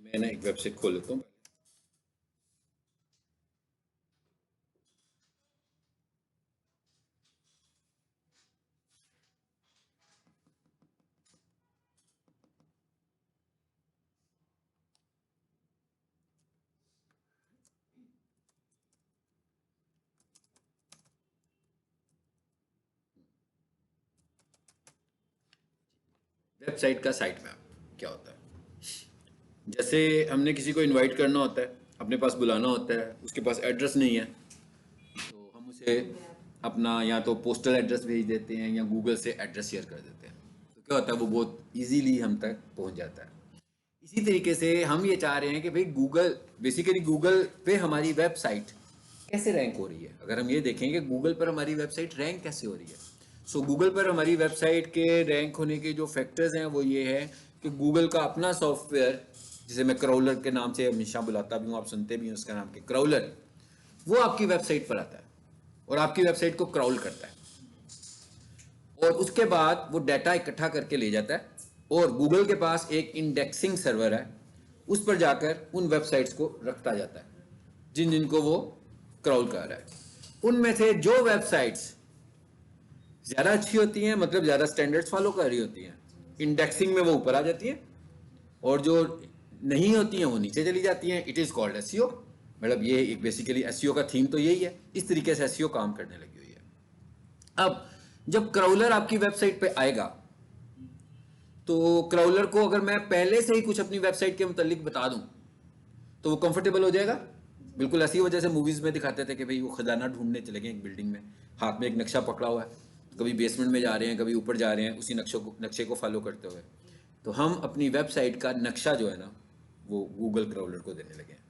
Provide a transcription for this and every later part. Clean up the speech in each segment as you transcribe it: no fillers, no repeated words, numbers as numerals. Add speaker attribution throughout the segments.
Speaker 1: मैं ना एक वेबसाइट खोल लेता हूँ। वेबसाइट का साइट मैप क्या होता है? जैसे हमने किसी को इनवाइट करना होता है, अपने पास बुलाना होता है, उसके पास एड्रेस नहीं है, तो हम उसे अपना या तो पोस्टल एड्रेस भेज देते हैं या गूगल से एड्रेस शेयर कर देते हैं। तो क्या होता है, वो बहुत इजीली हम तक पहुंच जाता है। इसी तरीके से हम ये चाह रहे हैं कि भाई गूगल, बेसिकली गूगल पे हमारी वेबसाइट कैसे रैंक हो रही है। अगर हम ये देखेंगे गूगल पर हमारी वेबसाइट रैंक कैसे हो रही है, सो गूगल पर हमारी वेबसाइट के रैंक होने के जो फैक्टर्स हैं वो ये है कि गूगल का अपना सॉफ्टवेयर, जिसे मैं क्राउलर के नाम से हमेशा बुलाता भी हूँ, आप सुनते भी हैं उसका नाम के क्राउलर, वो आपकी वेबसाइट पर आता है और आपकी वेबसाइट को क्राउल करता है और उसके बाद वो डाटा इकट्ठा करके ले जाता है और गूगल के पास एक इंडेक्सिंग सर्वर है, उस पर जाकर उन वेबसाइट्स को रखता जाता है जिन जिनको वो क्राउल कर रहा है। उनमें से जो वेबसाइट्स ज़्यादा अच्छी होती हैं, मतलब ज़्यादा स्टैंडर्ड्स फॉलो कर रही होती हैं, इंडेक्सिंग में वो ऊपर आ जाती हैं और जो नहीं होती हैं वो नीचे चली जाती हैं। It is called SEO. मतलब ये एक बेसिकली एसईओ का थीम तो यही है, इस तरीके से एसईओ काम करने लगी हुई है। अब जब क्राउलर आपकी वेबसाइट पे आएगा तो क्राउलर को अगर मैं पहले से ही कुछ अपनी वेबसाइट के मुतालिक बता दूं तो वो कंफर्टेबल हो जाएगा। बिल्कुल ऐसी वजह से मूवीज में दिखाते थे कि भाई वो खजाना ढूंढने चले गए एक बिल्डिंग में, हाथ में एक नक्शा पकड़ा हुआ है, कभी बेसमेंट में जा रहे हैं, कभी ऊपर जा रहे हैं, उसी नक्शे को फॉलो करते हुए। तो हम अपनी वेबसाइट का नक्शा जो है ना वो गूगल क्राउलर को देने लगे हैं।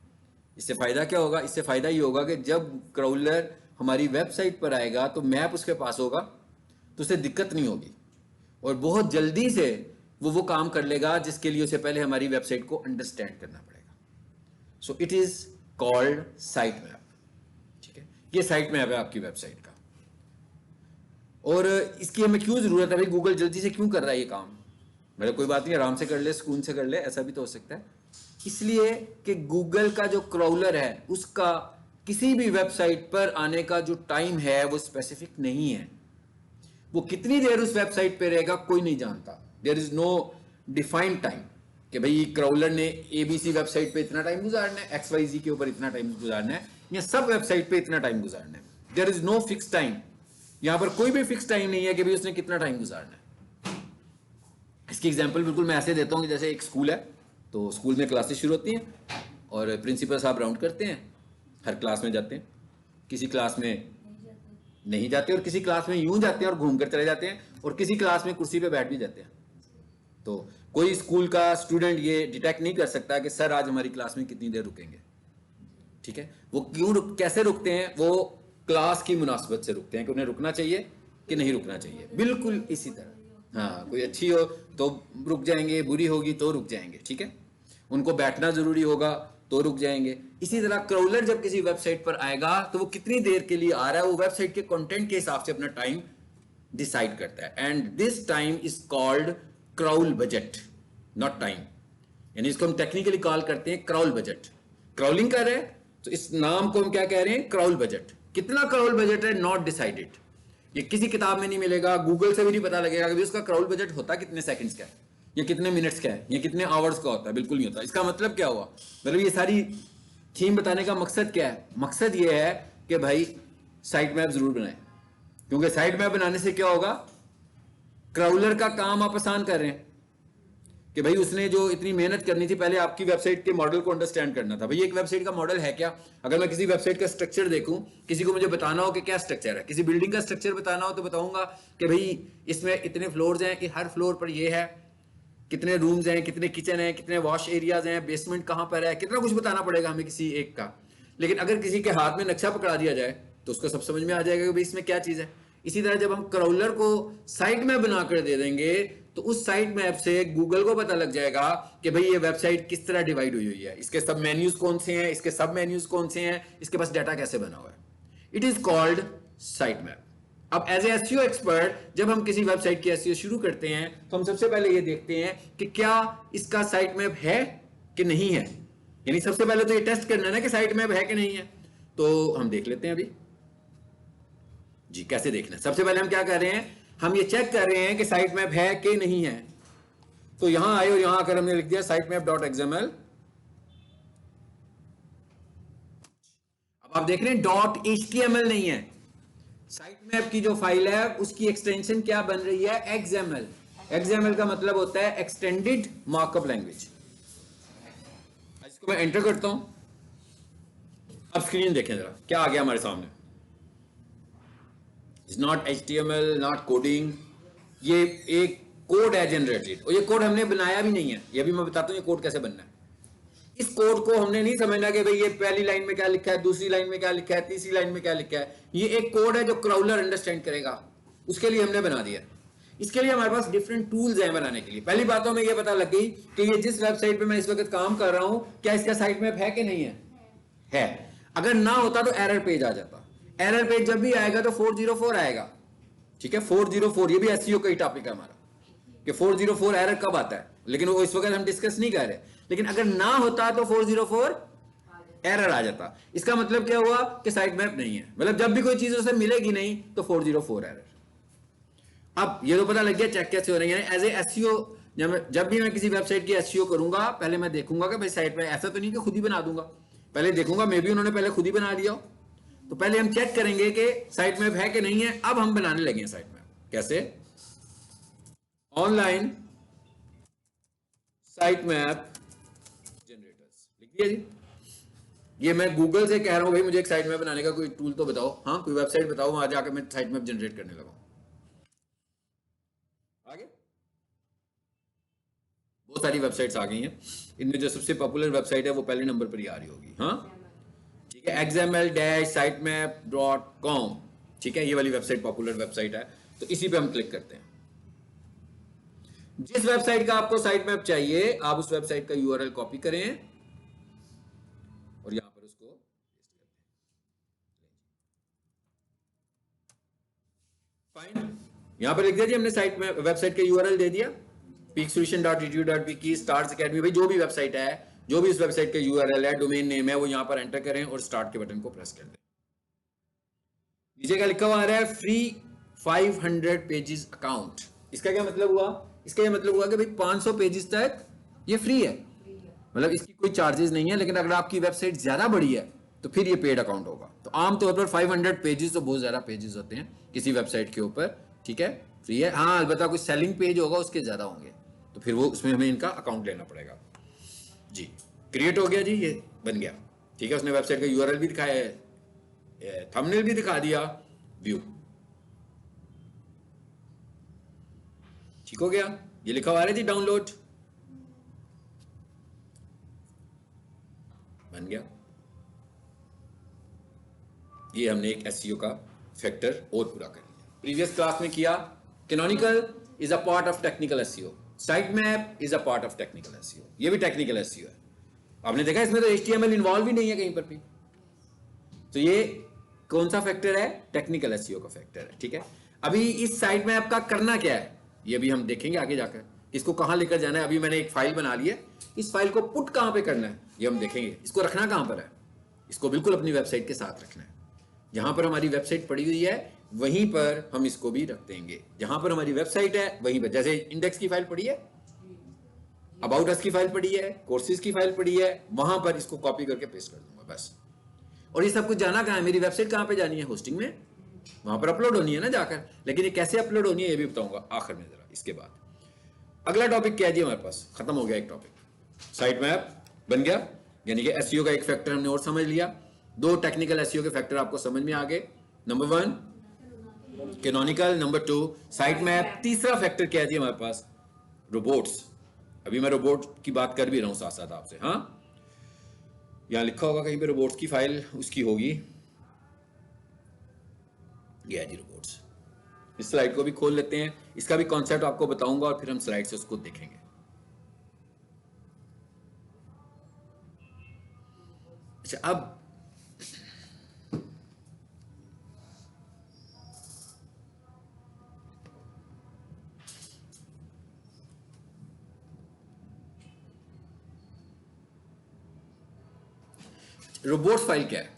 Speaker 1: इससे फ़ायदा क्या होगा? इससे फ़ायदा ये होगा कि जब क्राउलर हमारी वेबसाइट पर आएगा तो मैप उसके पास होगा, तो उसे दिक्कत नहीं होगी और बहुत जल्दी से वो काम कर लेगा जिसके लिए उसे पहले हमारी वेबसाइट को अंडरस्टैंड करना पड़ेगा। So it is called site map. ठीक है, ये साइट मैप है आपकी वेबसाइट का। और इसकी हमें क्यों ज़रूरत है भाई? गूगल जल्दी से क्यों कर रहा है ये काम? मतलब कोई बात नहीं, आराम से कर ले, सुकून से कर ले, ऐसा भी तो हो सकता है। इसलिए कि गूगल का जो क्राउलर है उसका किसी भी वेबसाइट पर आने का जो टाइम है वो स्पेसिफिक नहीं है। वो कितनी देर उस वेबसाइट पे रहेगा कोई नहीं जानता। There is no defined time कि भाई क्राउलर ने एबीसी वेबसाइट पे इतना टाइम गुजारना है, XYZ के ऊपर इतना टाइम गुजारना है, या सब वेबसाइट पे इतना टाइम गुजारना है। There is no fix time. यहां पर कोई भी फिक्स टाइम नहीं है कि भाई उसने कितना टाइम गुजारना है। इसकी एग्जांपल बिल्कुल मैं ऐसे देता हूँ कि जैसे एक स्कूल है, तो स्कूल में क्लासेस शुरू होती हैं और प्रिंसिपल साहब राउंड करते हैं, हर क्लास में जाते हैं। किसी क्लास में नहीं जाते और किसी क्लास में यूं जाते हैं और घूम कर चले जाते हैं और किसी क्लास में कुर्सी पे बैठ भी जाते हैं। तो कोई स्कूल का स्टूडेंट ये डिटेक्ट नहीं कर सकता कि सर आज हमारी क्लास में कितनी देर रुकेंगे। ठीक है, वो कैसे रुकते हैं? वो क्लास की मुनासबत से रुकते हैं कि उन्हें रुकना चाहिए कि नहीं रुकना चाहिए, बिल्कुल इसी तरह। हाँ, कोई अच्छी हो तो रुक जाएंगे, बुरी होगी तो रुक जाएंगे। ठीक है, उनको बैठना जरूरी होगा तो रुक जाएंगे। इसी तरह क्राउलर जब किसी वेबसाइट पर आएगा तो वो कितनी देर के लिए आ रहा है वो वेबसाइट के कंटेंट के हिसाब से अपना टाइम डिसाइड करता है। And this time is called crawl budget, not time. यानी इसको हम टेक्निकली कॉल करते हैं क्राउल बजट। क्राउलिंग कर रहे हैं तो इस नाम को हम क्या कह रहे हैं? Crawl budget. कितना क्राउल बजट है? Not decided. ये किसी किताब में नहीं मिलेगा, गूगल से भी नहीं पता लगेगा कि उसका क्राउल बजट होता कितने सेकंड्स का है, ये कितने मिनट्स का है, ये कितने आवर्स का होता है। बिल्कुल नहीं होता। इसका मतलब क्या हुआ? मतलब ये सारी थीम बताने का मकसद क्या है? मकसद ये है कि भाई साइट मैप जरूर बनाए, क्योंकि साइट मैप बनाने से क्या होगा? क्राउलर का काम आप आसान कर रहे हैं कि भाई उसने जो इतनी मेहनत करनी थी पहले आपकी वेबसाइट के मॉडल को अंडरस्टैंड करना था। भाई एक वेबसाइट का मॉडल है क्या? अगर मैं किसी वेबसाइट का स्ट्रक्चर देखूं, किसी को मुझे बताना हो कि क्या स्ट्रक्चर है, किसी बिल्डिंग का स्ट्रक्चर बताना हो तो बताऊंगा कि भाई इसमें इतने फ्लोर्स हैं, कि हर फ्लोर पर ये है, कितने रूम्स हैं, कितने किचन हैं, कितने वॉश एरियाज हैं, बेसमेंट कहां पर है, कितना कुछ बताना पड़ेगा हमें किसी एक का। लेकिन अगर किसी के हाथ में नक्शा पकड़ा दिया जाए तो उसको सब समझ में आ जाएगा कि भाई इसमें क्या चीज है। इसी तरह जब हम क्राउलर को साइट मैप बनाकर दे देंगे तो उस साइट मैप से गूगल को पता लग जाएगा कि भाई ये वेबसाइट किस तरह डिवाइड हुई है, इसके सब मेन्यूज कौन से हैं, इसके सब मेन्यूज कौन से हैं, इसके पास डाटा कैसे बना हुआ है। It is called site map. अब एज एसईओ एक्सपर्ट जब हम किसी वेबसाइट की एसईओ शुरू करते हैं तो हम सबसे पहले ये देखते हैं कि क्या इसका साइट मैप है कि नहीं है, यानी सबसे पहले तो ये टेस्ट करना है ना कि साइट मैप है कि नहीं है। तो हम देख लेते हैं अभी जी कैसे देखना है। सबसे पहले हम क्या कर रहे हैं, हम ये चेक कर रहे हैं कि साइट मैप है कि नहीं है। तो यहां आए और यहां आकर हमने लिख दिया साइट मैप डॉट एक्सएमएल। अब आप देख रहे हैं डॉट एचटीएमएल नहीं है, साइट मैप की जो फाइल है उसकी एक्सटेंशन क्या बन रही है, एक्सएमएल। एक्सएमएल का मतलब होता है एक्सटेंडेड मार्कअप लैंग्वेज। इसको मैं एंटर करता हूं, अब स्क्रीन देखें जरा क्या आ गया हमारे सामने। It's not HTML, not coding, ये एक कोड है जनरेटेड, और ये कोड हमने बनाया भी नहीं है। ये भी मैं बताता हूं ये कोड कैसे बनना है। इस कोड को हमने नहीं समझना कि भाई ये पहली लाइन में क्या लिखा है, दूसरी लाइन में क्या लिखा है, तीसरी लाइन में क्या लिखा है। ये एक कोड है जो क्राउलर अंडरस्टैंड करेगा, उसके लिए हमने बना दिया। इसके लिए हमारे पास डिफरेंट टूल्स हैं बनाने के लिए। पहली बातों में ये पता लग गई कि ये जिस वेबसाइट पे मैं इस वक्त काम कर रहा हूं क्या इसका साइट मैप है कि नहीं है। अगर ना होता तो एरर पेज आ जाता। एरर पेज जब भी आएगा तो 404 आएगा, ठीक है। 404 ये भी एसईओ का ही टॉपिक है हमारा कि 404 एरर कब आता है, लेकिन वो इस वक्त हम डिस्कस नहीं कर रहे। लेकिन अगर ना होता तो 404 एरर आ जाता। इसका मतलब क्या हुआ कि साइट मैप नहीं है, मतलब जब भी कोई चीज उसे मिलेगी नहीं तो 404 एरर। अब ये तो पता लग गया चेक कैसे हो रही है एज ए एसईओ। जब भी मैं किसी वेबसाइट की एसईओ करूंगा पहले मैं देखूंगा कि भाई साइट में ऐसा तो नहीं कि खुद ही बना दूंगा, पहले देखूंगा मे भी उन्होंने पहले खुद ही बना दिया हो। तो पहले हम चेक करेंगे कि साइट मैप है कि नहीं है। अब हम बनाने लगे हैं साइट मैप। कैसे, ऑनलाइन साइट मैप जनरेटर्स लिख दिया जी। ये मैं गूगल से कह रहा हूं भाई मुझे एक साइट मैप बनाने का कोई टूल तो बताओ, हाँ कोई वेबसाइट बताओ, वहां जाकर मैं साइट मैप जनरेट करने लगा। आगे बहुत सारी वेबसाइट्स आ गई हैं, इनमें जो सबसे पॉपुलर वेबसाइट है वो पहले नंबर पर ही आ रही होगी, हाँ ठीक है, xml-sitemap.com, ठीक है, ये वाली वेबसाइट पॉपुलर वेबसाइट है। तो इसी पे हम क्लिक करते हैं। जिस वेबसाइट का आपको साइट मैप चाहिए आप उस वेबसाइट का यूआरएल कॉपी करें और यहां पर उसको पेस्ट करते हैं। फाइन, यहां पर लिख दिया जी हमने साइट में वेबसाइट का यूआरएल दे दिया, peaksolution.edu.wiki, स्टार्स अकेडमी, भाई जो भी वेबसाइट है, जो भी इस वेबसाइट का यूआरएल है, डोमेन नेम है, वो यहां पर एंटर करें और स्टार्ट के बटन को प्रेस कर दें। नीचे का लिखा हुआ आ रहा है फ्री 500 पेजेस अकाउंट। इसका क्या मतलब हुआ, इसका ये मतलब हुआ कि भाई 500 पेजेस तक ये फ्री है, मतलब इसकी कोई चार्जेस नहीं है। लेकिन अगर आपकी वेबसाइट ज्यादा बड़ी है तो फिर ये पेड अकाउंट होगा। तो आमतौर पर 500 पेजेस तो बहुत ज्यादा पेजेस होते हैं किसी वेबसाइट के ऊपर, ठीक है, फ्री है। हाँ अलबत्ता कोई सेलिंग पेज होगा उसके ज्यादा होंगे, तो फिर वो उसमें हमें इनका अकाउंट लेना पड़ेगा जी। क्रिएट हो गया जी, ये बन गया, ठीक है। उसने वेबसाइट का यूआरएल भी दिखाया है, थंबनेल भी दिखा दिया, व्यू, ठीक हो गया। ये लिखा हुआ है जी डाउनलोड, बन गया। ये हमने एक एसईओ का फैक्टर और पूरा कर लिया। प्रीवियस क्लास में किया canonical is a part of technical SEO, site map is a part of technical SEO, ये भी टेक्निकल एसईओ है। आपने देखा इसमें तो एचटीएमएल इन्वॉल्व ही नहीं है कहीं पर भी। तो ये कौन सा फैक्टर है, टेक्निकल एसईओ का फैक्टर है, ठीक है। अभी इस साइट मैप का करना क्या है ये भी हम देखेंगे आगे जाकर, इसको कहां लेकर जाना है। अभी मैंने एक फाइल बना ली है, इस फाइल को पुट कहां पे करना है ये हम देखेंगे। इसको रखना कहां पर है, इसको बिल्कुल अपनी वेबसाइट के साथ रखना है। जहां पर हमारी वेबसाइट पड़ी हुई है वहीं पर हम इसको भी रख देंगे। जहां पर हमारी वेबसाइट है वहीं पर, जैसे इंडेक्स की फाइल पड़ी है, अबाउट अस की फाइल पड़ी है, कोर्सेज की फाइल पड़ी है, वहां पर इसको कॉपी करके पेस्ट कर दूंगा बस। और ये सब कुछ जाना कहां है, मेरी वेबसाइट कहां पे जानी है, होस्टिंग में, वहां पर अपलोड होनी है ना जाकर। लेकिन ये कैसे अपलोड होनी है ये भी बताऊंगा आखिर में जरा। इसके बाद अगला टॉपिक क्या है जी, हमारे पास खत्म हो गया एक टॉपिक, साइट मैप बन गया, यानी कि एसईओ का एक फैक्टर हमने और समझ लिया। दो टेक्निकल एसईओ के फैक्टर आपको समझ में आ गए, number 1 canonical, number 2 site map. तीसरा फैक्टर क्या है जी हमारे पास, रोबोट्स। अभी मैं रोबोट की बात कर भी रहा हूं साथ साथ आपसे, हाँ यहां लिखा होगा कहीं पे रोबोट्स की फाइल उसकी होगी, ये है जी रोबोट्स। इस स्लाइड को भी खोल लेते हैं, इसका भी कॉन्सेप्ट आपको बताऊंगा और फिर हम स्लाइड से उसको देखेंगे। अच्छा अब रोबोट्स फाइल क्या है?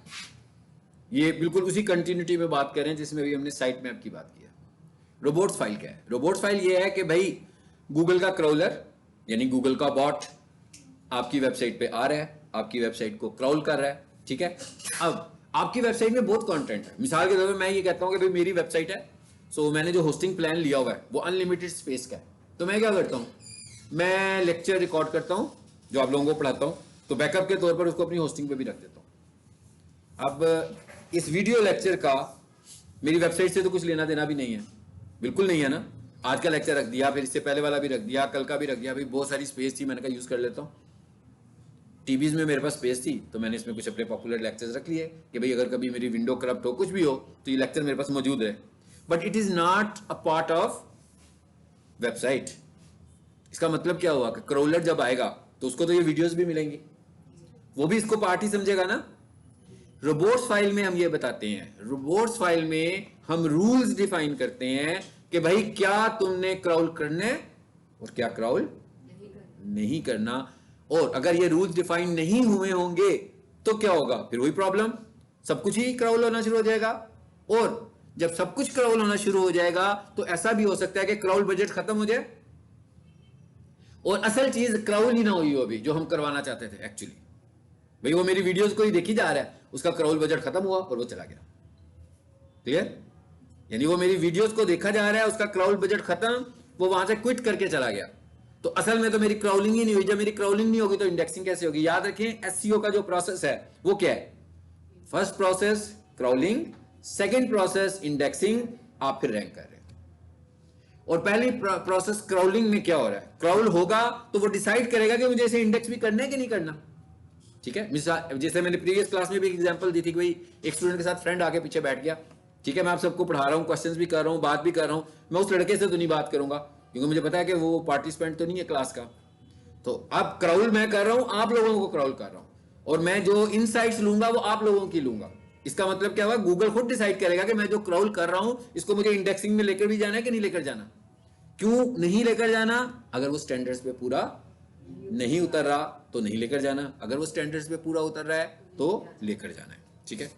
Speaker 1: ये बिल्कुल उसी कंटिन्यूटी में बात कर रहे हैं जिसमें भी हमने साइट मैप की बात की है। रोबोट्स फाइल क्या है? रोबोट्स फाइल ये है कि भाई गूगल का क्राउलर यानी गूगल का बॉट आपकी वेबसाइट पे आ रहा है, आपकी वेबसाइट को क्राउल कर रहा है, ठीक है। अब आपकी वेबसाइट में बहुत कंटेंट है। मिसाल के तौर पे मैं ये कहता हूं कि भाई मेरी वेबसाइट है, सो मैंने जो होस्टिंग प्लान लिया हुआ है वो अनलिमिटेड स्पेस का है। तो मैं क्या करता हूँ, मैं लेक्चर रिकॉर्ड करता हूँ जो आप लोगों को पढ़ाता हूँ, तो बैकअप के तौर पर उसको अपनी होस्टिंग पे भी रख देता हूँ। अब इस वीडियो लेक्चर का मेरी वेबसाइट से तो कुछ लेना देना भी नहीं है, बिल्कुल नहीं है ना। आज का लेक्चर रख दिया, फिर इससे पहले वाला भी रख दिया, कल का भी रख दिया, भाई बहुत सारी स्पेस थी, मैंने कहा यूज कर लेता हूँ। टीवीज में मेरे पास स्पेस थी तो मैंने इसमें कुछ अपने पॉपुलर लेक्चर्स रख लिए कि भाई अगर कभी मेरी विंडो करप्ट हो, कुछ भी हो, तो ये लेक्चर मेरे पास मौजूद है। But it is not a part of website. इसका मतलब क्या हुआ कि क्राउलर जब आएगा तो उसको तो ये वीडियोस भी मिलेंगी, वो भी इसको पार्ट ही समझेगा ना। रोबोट्स फाइल में हम ये बताते हैं, रोबोट्स फाइल में हम रूल्स डिफाइन करते हैं कि भाई क्या तुमने क्राउल करने और क्या क्राउल नहीं करना। और अगर ये रूल्स डिफाइन नहीं हुए होंगे तो क्या होगा, फिर वही प्रॉब्लम, सब कुछ ही क्राउल होना शुरू हो जाएगा। और जब सब कुछ क्राउल होना शुरू हो जाएगा तो ऐसा भी हो सकता है कि क्राउल बजट खत्म हो जाए और असल चीज क्राउल ही ना हुई हो अभी जो हम करवाना चाहते थे एक्चुअली। भाई वो मेरी वीडियोस को ही देखी जा रहा है, उसका क्राउल बजट खत्म हुआ और वो चला गया। क्लियर? यानी वो मेरी वीडियोस को देखा जा रहा है, उसका क्राउल बजट खत्म, वो वहां से क्विट करके चला गया। तो असल में तो मेरी क्राउलिंग ही नहीं हुई। जब मेरी क्राउलिंग नहीं होगी तो इंडेक्सिंग कैसे होगी? याद रखें, एसईओ का जो प्रोसेस है वो क्या है? First process crawling, second process indexing, आप फिर रैंक कर रहे हैं। और पहली प्रोसेस क्राउलिंग में क्या हो रहा है? क्राउल होगा तो वो डिसाइड करेगा कि मुझे इसे इंडेक्स भी करना है कि नहीं करना, ठीक है। मिसाल जैसे मैंने प्रीवियस क्लास में भी एग्जांपल दी थी कि भाई एक स्टूडेंट के साथ फ्रेंड आके पीछे बैठ गया, ठीक है, मैं आप सबको पढ़ा रहा हूँ, क्वेश्चंस भी कर रहा हूँ, बात भी कर रहा हूँ, मैं उस लड़के से तो नहीं बात करूंगा क्योंकि मुझे पता है कि वो पार्टिसिपेंट तो नहीं है क्लास का। तो अब क्राउल मैं कर रहा हूं, आप लोगों को क्राउल कर रहा हूं, और मैं जो इनसाइट्स लूंगा वो आप लोगों की लूंगा। इसका मतलब क्या हुआ? गूगल खुद डिसाइड करेगा कि मैं जो क्राउल कर रहा हूं इसको मुझे इंडेक्सिंग में लेकर भी जाना है कि नहीं लेकर जाना। क्यों नहीं लेकर जाना? अगर वो स्टैंडर्ड्स पे पूरा नहीं उतर रहा तो नहीं लेकर जाना, अगर वो स्टैंडर्ड्स पे पूरा उतर रहा है तो लेकर जाना है, ठीक है।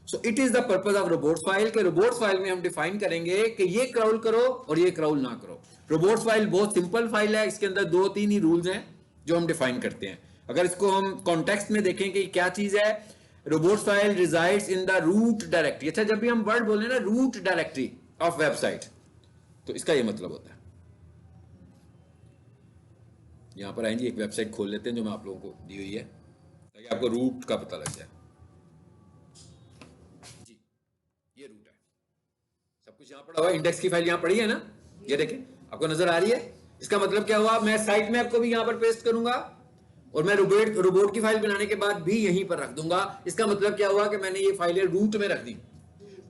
Speaker 1: So it is the purpose of robots file के रोबोट्स फाइल में हम डिफाइन करेंगे कि ये क्राउल करो और ये क्राउल ना करो। रोबोट्स फाइल बहुत सिंपल फाइल है, इसके अंदर 2-3 ही रूल्स हैं जो हम डिफाइन करते हैं। अगर इसको हम कॉन्टेक्स्ट में देखें कि क्या चीज है, robots file resides in the root directory. अच्छा, जब भी हम वर्ड बोले ना रूट डायरेक्टरी ऑफ वेबसाइट, तो इसका ये मतलब होता है। यहां पर आएंगे, एक वेबसाइट खोल लेते हैं जो मैं आप लोगों को दी हुई है ताकि आपको रूट का पता लग जाए। जी, ये रूट है, सब कुछ यहां पड़ा हुआ है, इंडेक्स की फाइल यहां पड़ी है ना, ये देखें, आपको नजर आ रही है। इसका मतलब क्या हुआ? मैं साइट मैप को भी यहां पर पेस्ट करूंगा और मैं रोबोट की फाइल बनाने के बाद भी यहीं पर रख दूंगा। इसका मतलब क्या हुआ कि मैंने ये फाइलें रूट में रख दी,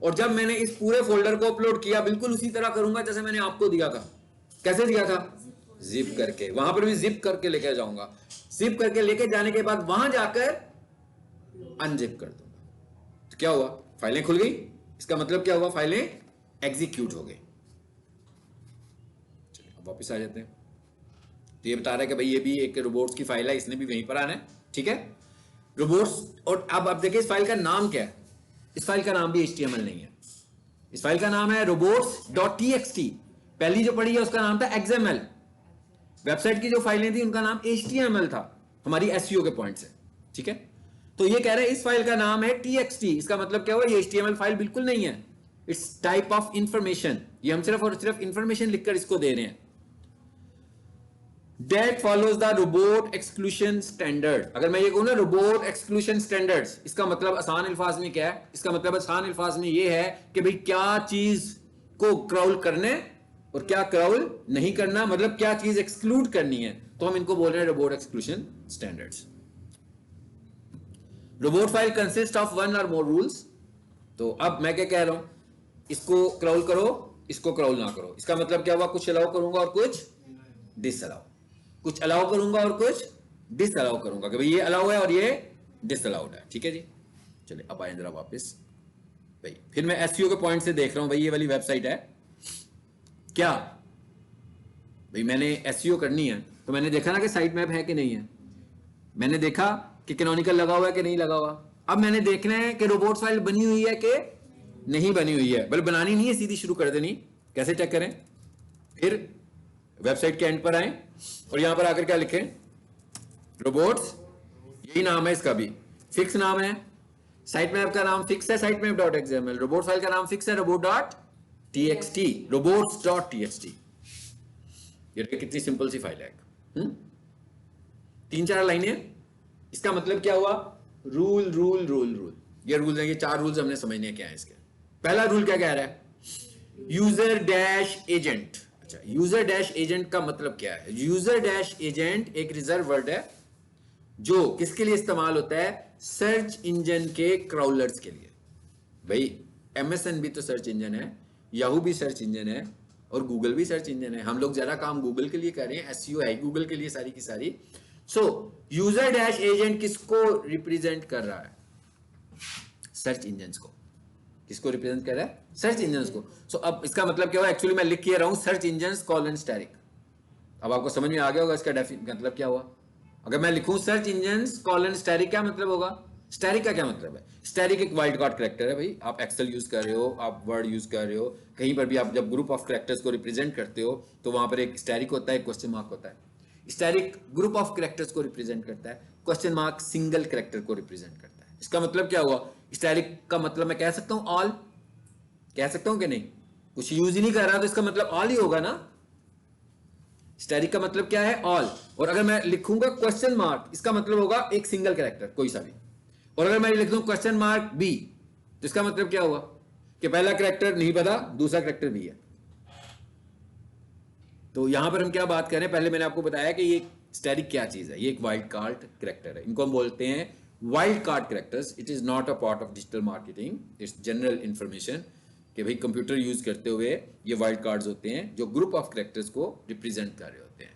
Speaker 1: और जब मैंने इस पूरे फोल्डर को अपलोड किया बिल्कुल उसी तरह करूंगा जैसे मैंने आपको दिया था। कैसे दिया था? जिप करके। वहां पर भी जिप करके लेके जाऊंगा, जिप करके लेके जाने के बाद वहां जाकर अनजिप कर दूंगा। तो क्या हुआ? फाइलें खुल गई। इसका मतलब क्या हुआ? फाइलें एग्जीक्यूट हो गई। चलिए अब वापस आ जाते हैं। तो ये बता रहा है कि भाई ये भी एक रोबोट्स की फाइल है, इसने भी वहीं पर आना है, ठीक है, रोबोट्स। और अब आप देखिए इस फाइल का नाम क्या है। इस फाइल का नाम भी HTML नहीं है, इस फाइल का नाम है robots.txt। पहली जो पढ़ी है उसका नाम था XML। वेबसाइट की जो फाइलें थी उनका नाम HTML था हमारी SEO के पॉइंट से, ठीक है। तो ये कह रहे हैं इस फाइल का नाम है TXT। इसका मतलब क्या हुआ? ये HTML फाइल बिल्कुल नहीं है, इट्स टाइप ऑफ इंफॉर्मेशन। ये हम सिर्फ और सिर्फ इंफॉर्मेशन लिखकर इसको दे रहे हैं। That follows the robot exclusion standard। अगर मैं ये कहूं ना robot exclusion standards, इसका मतलब आसान अल्फाज में क्या है? इसका मतलब आसान अल्फाज में ये है कि भाई क्या चीज को क्राउल करने और क्या क्राउल नहीं करना, मतलब क्या चीज एक्सक्लूड करनी है, तो हम इनको बोल रहे हैं robot exclusion standards. Robot file consist of 1 और मोर रूल्स। तो अब मैं क्या कह रहा हूं, इसको क्राउल करो, इसको क्राउल ना करो। इसका मतलब क्या हुआ? कुछ अलाउ करूंगा और कुछ डिसअलाउ, कुछ अलाउ करूंगा और कुछ डिसअलाउ करूंगा कि भाई ये अलाउ है और ये डिसअलाउड है, ठीक है जी। चलिए अब आए जरा वापस। भाई फिर मैं एसईओ के पॉइंट से देख रहा हूं, भाई ये वाली वेबसाइट है क्या, भाई मैंने एसईओ करनी है तो मैंने देखा ना कि साइट मैप है कि नहीं है, मैंने देखा कि कैनोनिकल लगा हुआ है कि नहीं लगा हुआ, अब मैंने देखना है कि रोबोट्स फाइल बनी हुई है कि नहीं बनी हुई है, बल्कि बनानी नहीं है, सीधी शुरू कर देनी। कैसे चेक करें? फिर वेबसाइट के एंड पर आए और यहां पर आकर क्या लिखें? रोबोट्स, यही नाम है इसका भी, फिक्स नाम है। साइट मैप का नाम फिक्स है, site map dot XML. Robot file का नाम फिक्स है, robot dot TXT, robots dot TXT. ये कितनी सिंपल सी फाइल है। 3-4 लाइनें। इसका मतलब क्या हुआ? रूल रूल रूल रूल, ये रूल है, ये 4 रूल्स हमने समझने क्या है इसके। पहला रूल क्या कह रहा है? User dash agent. अच्छा, यूजर डैश एजेंट का मतलब क्या है? यूजर डैश एजेंट एक रिजर्व वर्ड है जो किसके लिए इस्तेमाल होता है? सर्च इंजन के क्राउलर्स के लिए। भाई एमएसएन भी तो सर्च इंजन है, याहू भी सर्च इंजन है और गूगल भी सर्च इंजन है। हम लोग ज्यादा काम गूगल के लिए कर रहे हैं, एसईओ है गूगल के लिए सारी की सारी। सो यूजर डैश एजेंट किसको रिप्रेजेंट कर रहा है? सर्च इंजन्स को। किसको रिप्रेजेंट कर रहा है? सर्च इंजन्स को। सो अब इसका मतलब क्या हुआ? एक्चुअली मैं लिख के रहा हूं सर्च इंजन्स कॉलन स्टैटिक। अब आपको समझ में आ गया होगा इसका मतलब क्या हुआ। अगर मैं लिखूं सर्च इंजन्स कॉलन स्टैटिक, क्या मतलब होगा? स्टैटिक का क्या मतलब है? स्टैटिक एक वाइल्ड कार्ड कैरेक्टर है भाई। आप एक्सेल यूज कर रहे हो, आप वर्ड यूज कर रहे हो, कहीं पर भी आप जब ग्रुप ऑफ कैरेक्टर्स को रिप्रेजेंट करते हो तो वहां पर एक स्टैटिक होता है, क्वेश्चन मार्क होता है। स्टैटिक ग्रुप ऑफ कैरेक्टर्स को रिप्रेजेंट करता है, क्वेश्चन मार्क सिंगल कैरेक्टर को रिप्रेजेंट करता है। इसका मतलब क्या हुआ? स्टैटिक का मतलब मैं कह सकता हूं ऑल, कह सकता हूं कि नहीं? कुछ यूज ही नहीं कर रहा तो इसका मतलब ऑल ही होगा ना। स्टैटिक का मतलब क्या है? ऑल। और अगर मैं लिखूंगा क्वेश्चन मार्क, इसका मतलब होगा एक सिंगल कैरेक्टर कोई सा भी। और अगर मैं लिख दूं क्वेश्चन मार्क बी, तो इसका मतलब क्या हुआ? कि पहला कैरेक्टर नहीं पता, दूसरा कैरेक्टर बी है। तो यहां पर हम क्या बात करें? पहले मैंने आपको बताया कि ये स्टैटिक क्या चीज है। ये एक वाइल्ड कार्ड कैरेक्टर है, इनको हम बोलते हैं wild card characters. It is not a part of digital marketing, it's general information कि भाई कंप्यूटर यूज करते हुए ये वाइल्ड कार्ड्स होते हैं जो ग्रुप ऑफ कैरेक्टर्स को रिप्रेजेंट कर रहे होते हैं।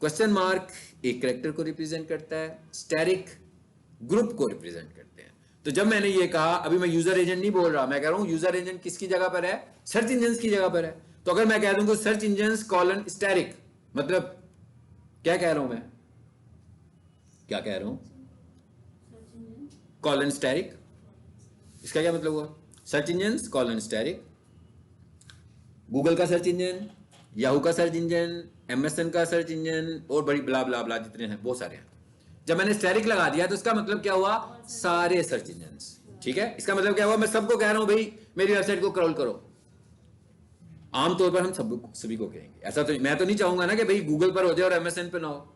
Speaker 1: क्वेश्चन मार्क एक कैरेक्टर को रिप्रेजेंट करता है, स्टैटिक ग्रुप को रिप्रेजेंट करते हैं। तो जब मैंने ये कहा, अभी मैं यूजर एजेंट नहीं बोल रहा, मैं कह रहा हूं यूजर एजेंट किसकी जगह पर है? सर्च इंजन की जगह पर है। तो अगर मैं कह दूं सर्च इंजन कॉलन स्टैटिक, मतलब क्या कह रहा हूं मैं? क्या कह रहा हूं? Colon static. इसका क्या मतलब हुआ? Search engine colon static. Google का सर्च इंजन, याहू का सर्च इंजन, एमएसएन का सर्च इंजन और बड़ी ब्ला ब्ला ब्ला जितने हैं बहुत सारे हैं। जब मैंने स्टैटिक लगा दिया तो इसका मतलब क्या हुआ? सारे सर्च इंजन। ठीक है, इसका मतलब क्या हुआ? मैं सबको कह रहा हूं भाई मेरी वेबसाइट को क्रॉल करो। आमतौर पर हम सभी को कहेंगे, ऐसा तो मैं तो नहीं चाहूंगा ना कि भाई गूगल पर हो जाए और एमएसएन पे ना हो।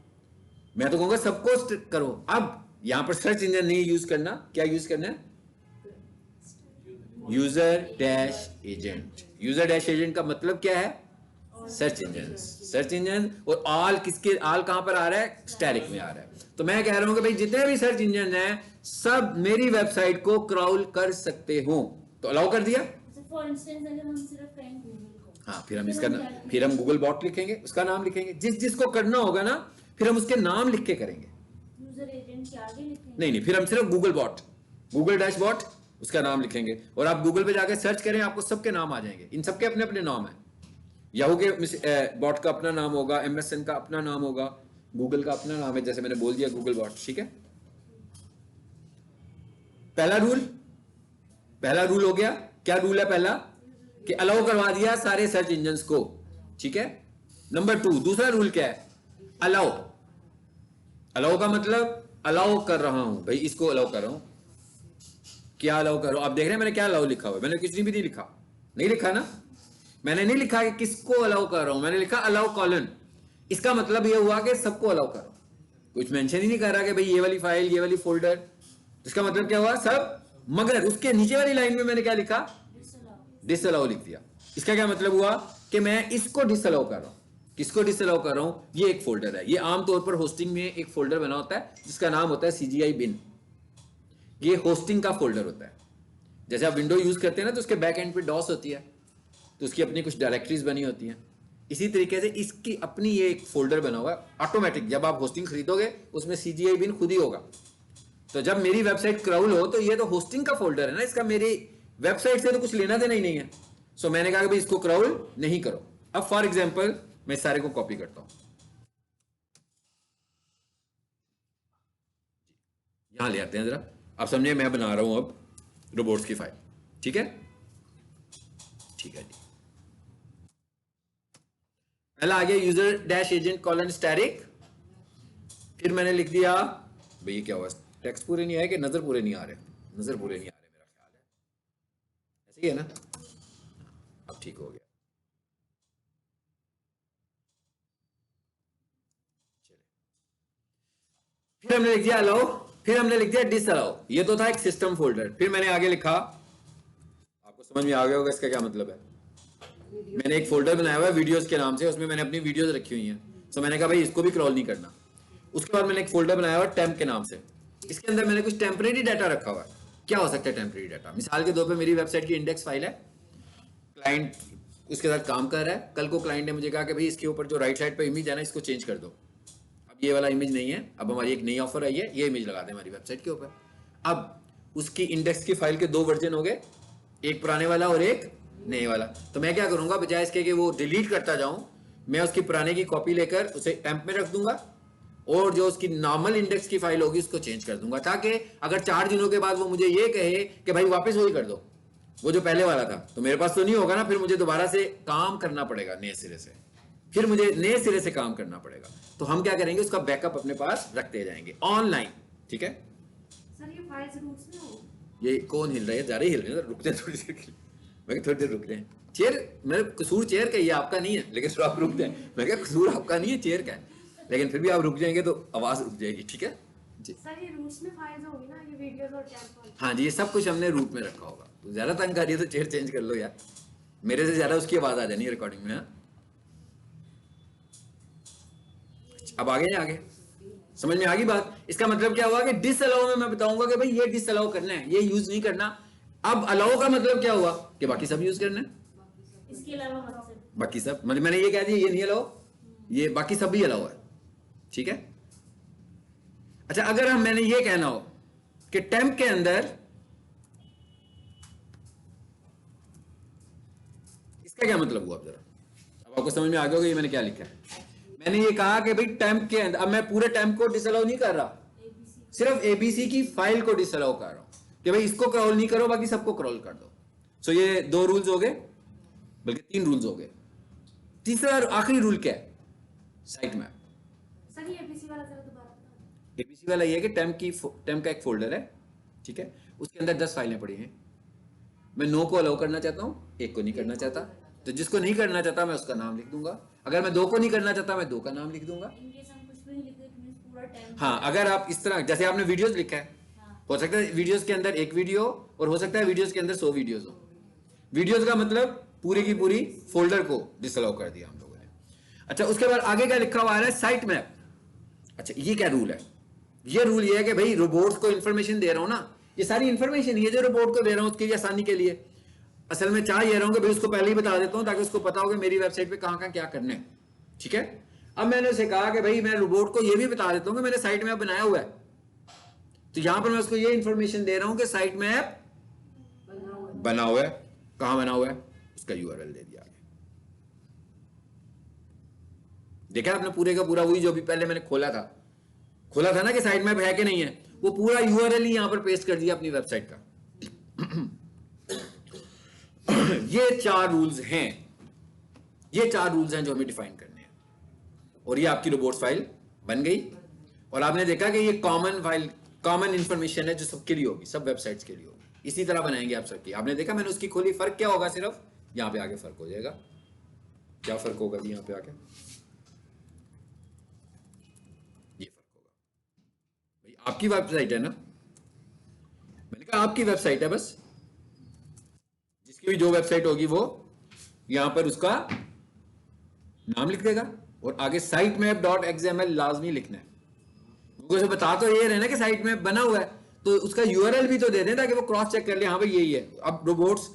Speaker 1: मैं तो कहूंगा सबको करो। अब यहां पर सर्च इंजन नहीं यूज करना, क्या यूज करना है? User dash agent. User dash agent का मतलब क्या है? Search engine. सर्च इंजन और ऑल, किसके ऑल कहां पर आ रहा है? स्टैटिक में आ रहा है। तो मैं कह रहा हूं कि भाई जितने भी सर्च इंजन हैं सब मेरी वेबसाइट को क्रॉल कर सकते हो। तो अलाउ कर दिया।
Speaker 2: फॉर इंस्टेंस अगर हम सिर्फ कहें गूगल को,
Speaker 1: हाँ, फिर हम गूगल बॉट लिखेंगे, उसका नाम लिखेंगे, जिसको करना होगा ना फिर हम उसके नाम लिख के करेंगे।
Speaker 2: यूजर एजेंट के आगे लिखेंगे?
Speaker 1: नहीं, फिर हम सिर्फ गूगल बॉट, गूगल डैशबॉट उसका नाम लिखेंगे। और आप गूगल पे जाकर सर्च करें, आपको सबके नाम आ जाएंगे। इन सबके अपने अपने नाम है। याहू के बॉट का अपना नाम होगा, एमएसएन का अपना नाम होगा, गूगल का अपना नाम है, जैसे मैंने बोल दिया गूगल बॉट। ठीक है, पहला रूल हो गया। क्या रूल है पहला? कि अलाउ करवा दिया सारे सर्च इंजन्स को। ठीक है। नंबर 2, दूसरा रूल क्या है? अलाउ। अलाउ का मतलब अलाउ कर रहा हूं भाई, इसको अलाउ कर रहा हूं। क्या अलाउ करो? आप देख रहे हैं मैंने क्या अलाउ लिखा हुआ है? मैंने कुछ भी नहीं लिखा, नहीं लिखा ना। मैंने नहीं लिखा कि किसको अलाउ कर रहा हूं, मैंने लिखा अलाउ कॉलन। इसका मतलब यह हुआ कि सबको अलाउ करो। कुछ मेंशन ही नहीं कर रहा कि भाई ये वाली फाइल, ये वाली फोल्डर। इसका मतलब क्या हुआ? सब। मगर उसके नीचे वाली लाइन में मैंने क्या लिखा? डिसअलाउ लिख दिया। इसका क्या मतलब हुआ? कि मैं इसको डिसअलाउ कर रहा हूं। किसको डिसअलाउ कर रहा हूं? ये एक फोल्डर है, ये आमतौर पर होस्टिंग में एक फोल्डर बना होता है जिसका नाम होता है CGI bin। ये होस्टिंग का फोल्डर होता है। जैसे आप विंडो यूज करते हैं ना तो उसके बैक एंड पे डॉस होती है, तो उसकी अपनी कुछ डायरेक्टरीज बनी होती हैं। इसी तरीके से इसकी अपनी ये एक फोल्डर बना हुआ है ऑटोमेटिक। जब आप होस्टिंग खरीदोगे उसमें CGI bin खुद ही होगा। तो जब मेरी वेबसाइट क्राउल हो तो ये तो होस्टिंग का फोल्डर है ना, इसका मेरी वेबसाइट से तो कुछ लेना देना ही नहीं है। सो मैंने कहा कि भाई इसको क्राउल नहीं करो। अब फॉर एग्जाम्पल मैं सारे को कॉपी करता हूं, यहां ले आते हैं जरा। आप समझिए मैं बना रहा हूं अब रोबोट्स की फाइल, ठीक है? ठीक है जी। पहला आ गया user dash agent colon static, फिर मैंने लिख दिया भाई ये क्या हुआ, टेक्स्ट पूरे नहीं आए कि नजर पूरे नहीं आ रहे? नजर पूरे नहीं आ रहे मेरा ख्याल है, ऐसे ही है ना? अब ठीक हो गया। फिर हमने लिख दिया अलाउ, फिर हमने लिख दिया डिस अलाउ। ये तो था एक सिस्टम फोल्डर। फिर मैंने आगे लिखा, आपको समझ में आ गया होगा इसका क्या मतलब है। मैंने एक फोल्डर बनाया हुआ है वीडियोस के नाम से, उसमें मैंने अपनी वीडियोस रखी हुई हैं। तो मैंने कहा भाई इसको भी क्रॉल नहीं करना। उसके बाद मैंने एक फोल्डर बनाया हुआ टेम्प के नाम से, इसके अंदर मैंने कुछ टेम्परेरी डाटा रखा हुआ है। क्या हो सकता है टेम्परेरी डाटा? मिसाल के तौर पर मेरी वेबसाइट की इंडेक्स फाइल है, क्लाइंट उसके साथ काम कर रहा है। कल को क्लाइंट ने मुझे कहा कि भाई इसके ऊपर जो राइट साइड पर इमेज है ना, इसको चेंज कर दो। अब ये वाला इमेज नहीं है, अब हमारी एक नई ऑफर आई है, ये इमेज लगा दें हमारी वेबसाइट के ऊपर। अब उसकी इंडेक्स की फाइल के 2 वर्जन हो गए, एक पुराने वाला और एक नए वाला। तो मैं क्या करूंगा, बजाय इसके कि वो डिलीट करता जाऊं, मैं उसकी पुराने की कॉपी लेकर उसे टेम्प में रख दूंगा और जो उसकी नॉर्मल इंडेक्स की फाइल होगी उसको चेंज कर दूंगा, ताकि अगर 4 दिनों के बाद वो मुझे ये कहे कि भाई वापस वही कर दो, वो जो पहले वाला था, तो मेरे पास तो नहीं होगा ना, फिर मुझे दोबारा से काम करना पड़ेगा नए सिरे से, फिर मुझे नए सिरे से काम करना पड़ेगा। तो हम क्या करेंगे, उसका बैकअप अपने पास रखते जाएंगे ऑनलाइन, ठीक है?
Speaker 2: सर ये फाइल्स रूट्स में हो?
Speaker 1: ये कौन हिल रहा है? ज़्यादा ही हिल रहे हैं, रुकते हैं थोड़ी देर के लिए। मैं थोड़ी देर रुक जाए। चेयर, मेरा कसूर चेयर का, ये आपका नहीं है, लेकिन फिर आप रुक जाए। मैं क्या कसूर आपका नहीं है, चेयर का है, लेकिन फिर भी आप रुक जाएंगे तो आवाज़ रुक जाएगी, ठीक है जी?
Speaker 2: सर ये रूट्स में फाइल्स होगी ना, ये वीडियोस और टेम्प?
Speaker 1: हाँ जी, ये सब कुछ हमने रूट में रखा होगा। तो ज़्यादा तंग कर रही है तो चेयर चेंज कर लो यार, मेरे से ज़्यादा उसकी आवाज़ आ जानी है रिकॉर्डिंग में। हाँ, अब आगे हैं, आगे समझ में आ गई बात? इसका मतलब क्या हुआ कि डिस अलाउ में मैं बताऊंगा कि भाई ये डिस अलाउ करना है, ये यूज नहीं करना। अब अलाउ का मतलब क्या हुआ कि बाकी सब यूज करना है,
Speaker 2: इसके अलावा मतलब
Speaker 1: बाकी सब, मतलब मैंने ये कह दिया ये नहीं अलाउ, ये बाकी सब भी अलाउ है, ठीक है? अच्छा, अगर हम मैंने ये कहना हो कि टेम्प के अंदर, इसका क्या मतलब हुआ? अब जरा, अब आपको समझ में आ गया होगा ये मैंने क्या लिखा है। मैंने ये कहा कि भाई टेम्प के अंदर, अब मैं पूरे टेम्प को डिसअलाउ नहीं कर रहा, सिर्फ एबीसी की फाइल को डिसअलाउ कर रहा हूं कि भाई इसको क्रॉल नहीं करो, बाकी सबको क्रॉल कर दो। सो ये 2 रूल्स हो गए, बल्कि 3 रूल्स हो गए। तीसरा और आखिरी रूल क्या है? Site map.
Speaker 2: सर ये एबीसी वाला जरा दोबारा बताओ।
Speaker 1: एबीसी वाला ये है कि टेम्प का एक फोल्डर है, ठीक है? उसके अंदर 10 फाइलें पड़ी हैं। मैं 9 को अलाउ करना चाहता हूं, 1 को नहीं करना चाहता, तो जिसको नहीं करना चाहता मैं उसका नाम लिख दूंगा। अगर मैं 2 को नहीं करना चाहता मैं 2 का नाम लिख दूंगा।
Speaker 2: इन केस हम कुछ भी नहीं लिखते, इट मींस पूरा टेम्प।
Speaker 1: हाँ, अगर आप इस तरह, जैसे आपने वीडियोस लिखा है, हो सकता है वीडियोस के अंदर एक वीडियो, और हो सकता है वीडियोस के अंदर 100 वीडियोस हो। वीडियोस का मतलब पूरी की पूरी फोल्डर को डिसअलाउ कर दिया हम लोगों ने। अच्छा, उसके बाद आगे क्या लिखा हुआ है? Site map. अच्छा, ये क्या रूल है? ये रूल ये है कि भाई रोबोट्स को इंफॉर्मेशन दे रहा हूं ना, ये सारी इंफॉर्मेशन ये जो रोबोट को दे रहा हूं उसकी आसानी के लिए। असल में चाह ये रहा हूं कि भाई उसको पहले ही बता देता हूं ताकि उसको पता हो कि मेरी वेबसाइट पे कहां कहां क्या करना है, ठीक है? अब मैंने उसे कहा कि भाई मैं रोबोट को ये भी बता देता हूं कि मैंने साइट मैप बनाया हुआ है, तो यहां पर मैं उसको ये इंफॉर्मेशन दे रहा हूं कि साइट मैप बना हुआ है। कहां बना हुआ है? उसका यूआरएल दे दिया आगे। देखा आपने पूरे का पूरा, वही जो भी पहले मैंने खोला था ना कि साइट मैप है कि नहीं है, वो पूरा यूआरएल ही यहां पर पेस्ट कर दिया अपनी वेबसाइट का। ये 4 रूल्स हैं, ये 4 रूल्स हैं जो हमें डिफाइन करने हैं, और ये आपकी रोबोट्स फाइल बन गई। और आपने देखा कि ये कॉमन फाइल, कॉमन इंफॉर्मेशन है जो सबके लिए होगी, सब वेबसाइट्स के लिए होगी। इसी तरह बनाएंगे आप सबकी। आपने देखा मैंने उसकी खोली, फर्क क्या होगा? सिर्फ यहां पे आगे फर्क हो जाएगा। क्या फर्क होगा जी यहां पे आके? ये फर्क होगा भाई, आपकी वेबसाइट है ना, मैंने कहा आपकी वेबसाइट है, बस जिसकी भी जो वेबसाइट होगी वो यहां पर उसका नाम लिख देगा, और आगे साइट मैप डॉट एक्सएमएल लाजमी लिखना है। उनको बता तो ये रहना कि साइट मैप बना हुआ है, तो उसका यूआरएल भी तो दे दें ताकि वो क्रॉस चेक कर ले, हाँ भाई यही है। अब रोबोट्स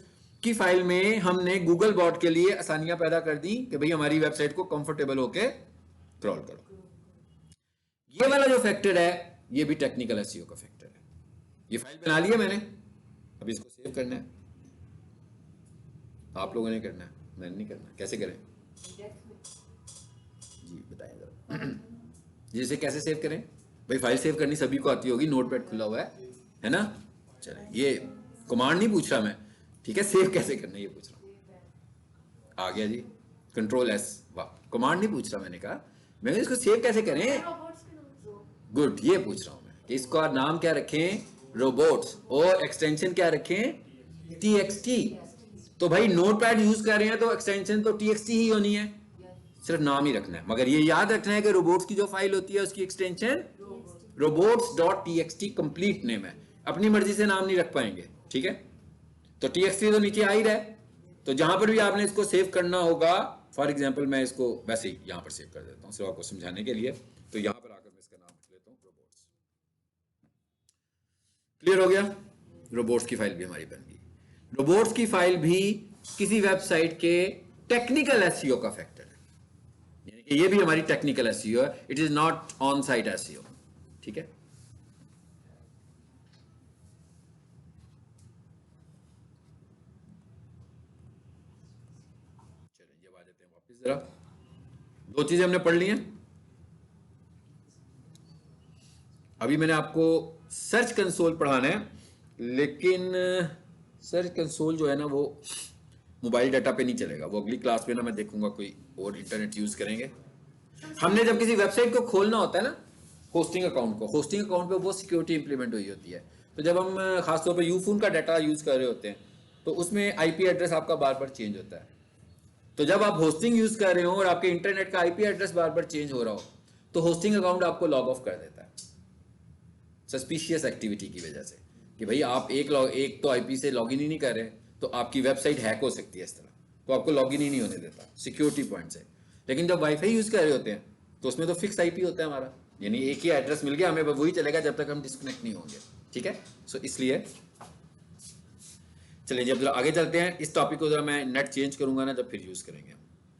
Speaker 1: की फाइल में हमने गूगल बॉट के लिए आसानियां पैदा कर दी कि भाई हमारी वेबसाइट को कंफर्टेबल होके क्रॉल करो। ये वाला जो फैक्टर है ये भी टेक्निकल एसईओ का फैक्टर है। ये फाइल बना लिया मैंने, अब इसको सेव करना है। आप लोगों ने करना है, मैंने नहीं करना। कैसे करें जी, बताएं जरा। जैसे कैसे सेव करें भाई? फाइल सेव करनी सभी को आती होगी, नोटपैड खुला हुआ है, है ना। चले, ये कमांड नहीं पूछ रहा मैं, ठीक है, सेव कैसे करना है ये पूछ रहा हूँ। आ गया जी, कंट्रोल एस, वाह, कमांड नहीं पूछ रहा, मैंने कहा मैं इसको सेव कैसे करें,
Speaker 2: रोबोट्स के नाम
Speaker 1: गुड, ये पूछ रहा हूँ मैं कि इसका नाम क्या रखें, रोबोट्स, और एक्सटेंशन क्या रखें, टीएक्सटी। तो भाई नोटपैड यूज कर रहे हैं तो एक्सटेंशन तो टीएक्सटी ही होनी है, सिर्फ नाम ही रखना है, मगर ये याद रखना है कि रोबोट्स की जो फाइल होती है उसकी extension robots dot TXT complete name है, अपनी मर्जी से नाम नहीं रख पाएंगे, ठीक है। तो टीएक्सटी तो नीचे आ ही रहा है, तो जहां पर भी आपने इसको सेव करना होगा, फॉर एग्जाम्पल मैं इसको वैसे ही यहां पर सेव कर देता हूं सिर्फ आपको समझाने के लिए, तो यहां पर आकर मैं इसका नाम रख लेता हूं रोबोट्स। क्लियर हो गया, रोबोट्स की फाइल भी हमारी बन गई। रोबोट्स की फाइल भी किसी वेबसाइट के टेक्निकल एसईओ का फैक्टर है, यानी कि ये भी हमारी टेक्निकल एसईओ है, it is not on site SEO, ठीक है। चलिए जब आ जाते हैं वापस जरा, दो चीजें हमने पढ़ ली हैं। अभी मैंने आपको सर्च कंसोल पढ़ाना है, लेकिन सर्च कंसोल जो है ना वो मोबाइल डाटा पे नहीं चलेगा, वो अगली क्लास में ना मैं देखूंगा कोई और इंटरनेट यूज करेंगे। हमने जब किसी वेबसाइट को खोलना होता है ना, होस्टिंग अकाउंट को, होस्टिंग अकाउंट पे वो सिक्योरिटी इंप्लीमेंट हुई होती है, तो जब हम खासतौर पर यूफोन का डाटा यूज कर रहे होते हैं तो उसमें आईपी एड्रेस आपका बार बार चेंज होता है। तो जब आप होस्टिंग यूज कर रहे हो और आपके इंटरनेट का आईपी एड्रेस बार बार चेंज हो रहा हो, तो होस्टिंग अकाउंट आपको लॉग ऑफ कर देता है सस्पिशियस एक्टिविटी की वजह से, कि भाई आप एक तो आईपी से लॉगिन ही नहीं कर रहे, तो आपकी वेबसाइट हैक हो सकती है इस तरह, तो आपको लॉगिन ही नहीं होने देता सिक्योरिटी पॉइंट से। लेकिन जब वाईफाई यूज कर रहे होते हैं तो उसमें तो फिक्स आईपी होता है हमारा, यानी एक ही एड्रेस मिल गया हमें, वही चलेगा जब तक हम डिस्कनेक्ट नहीं होंगे, ठीक है। सो इसलिए चलिए जब जरा आगे चलते हैं, इस टॉपिक को जरा मैं नेट चेंज करूंगा ना जब फिर यूज करेंगे,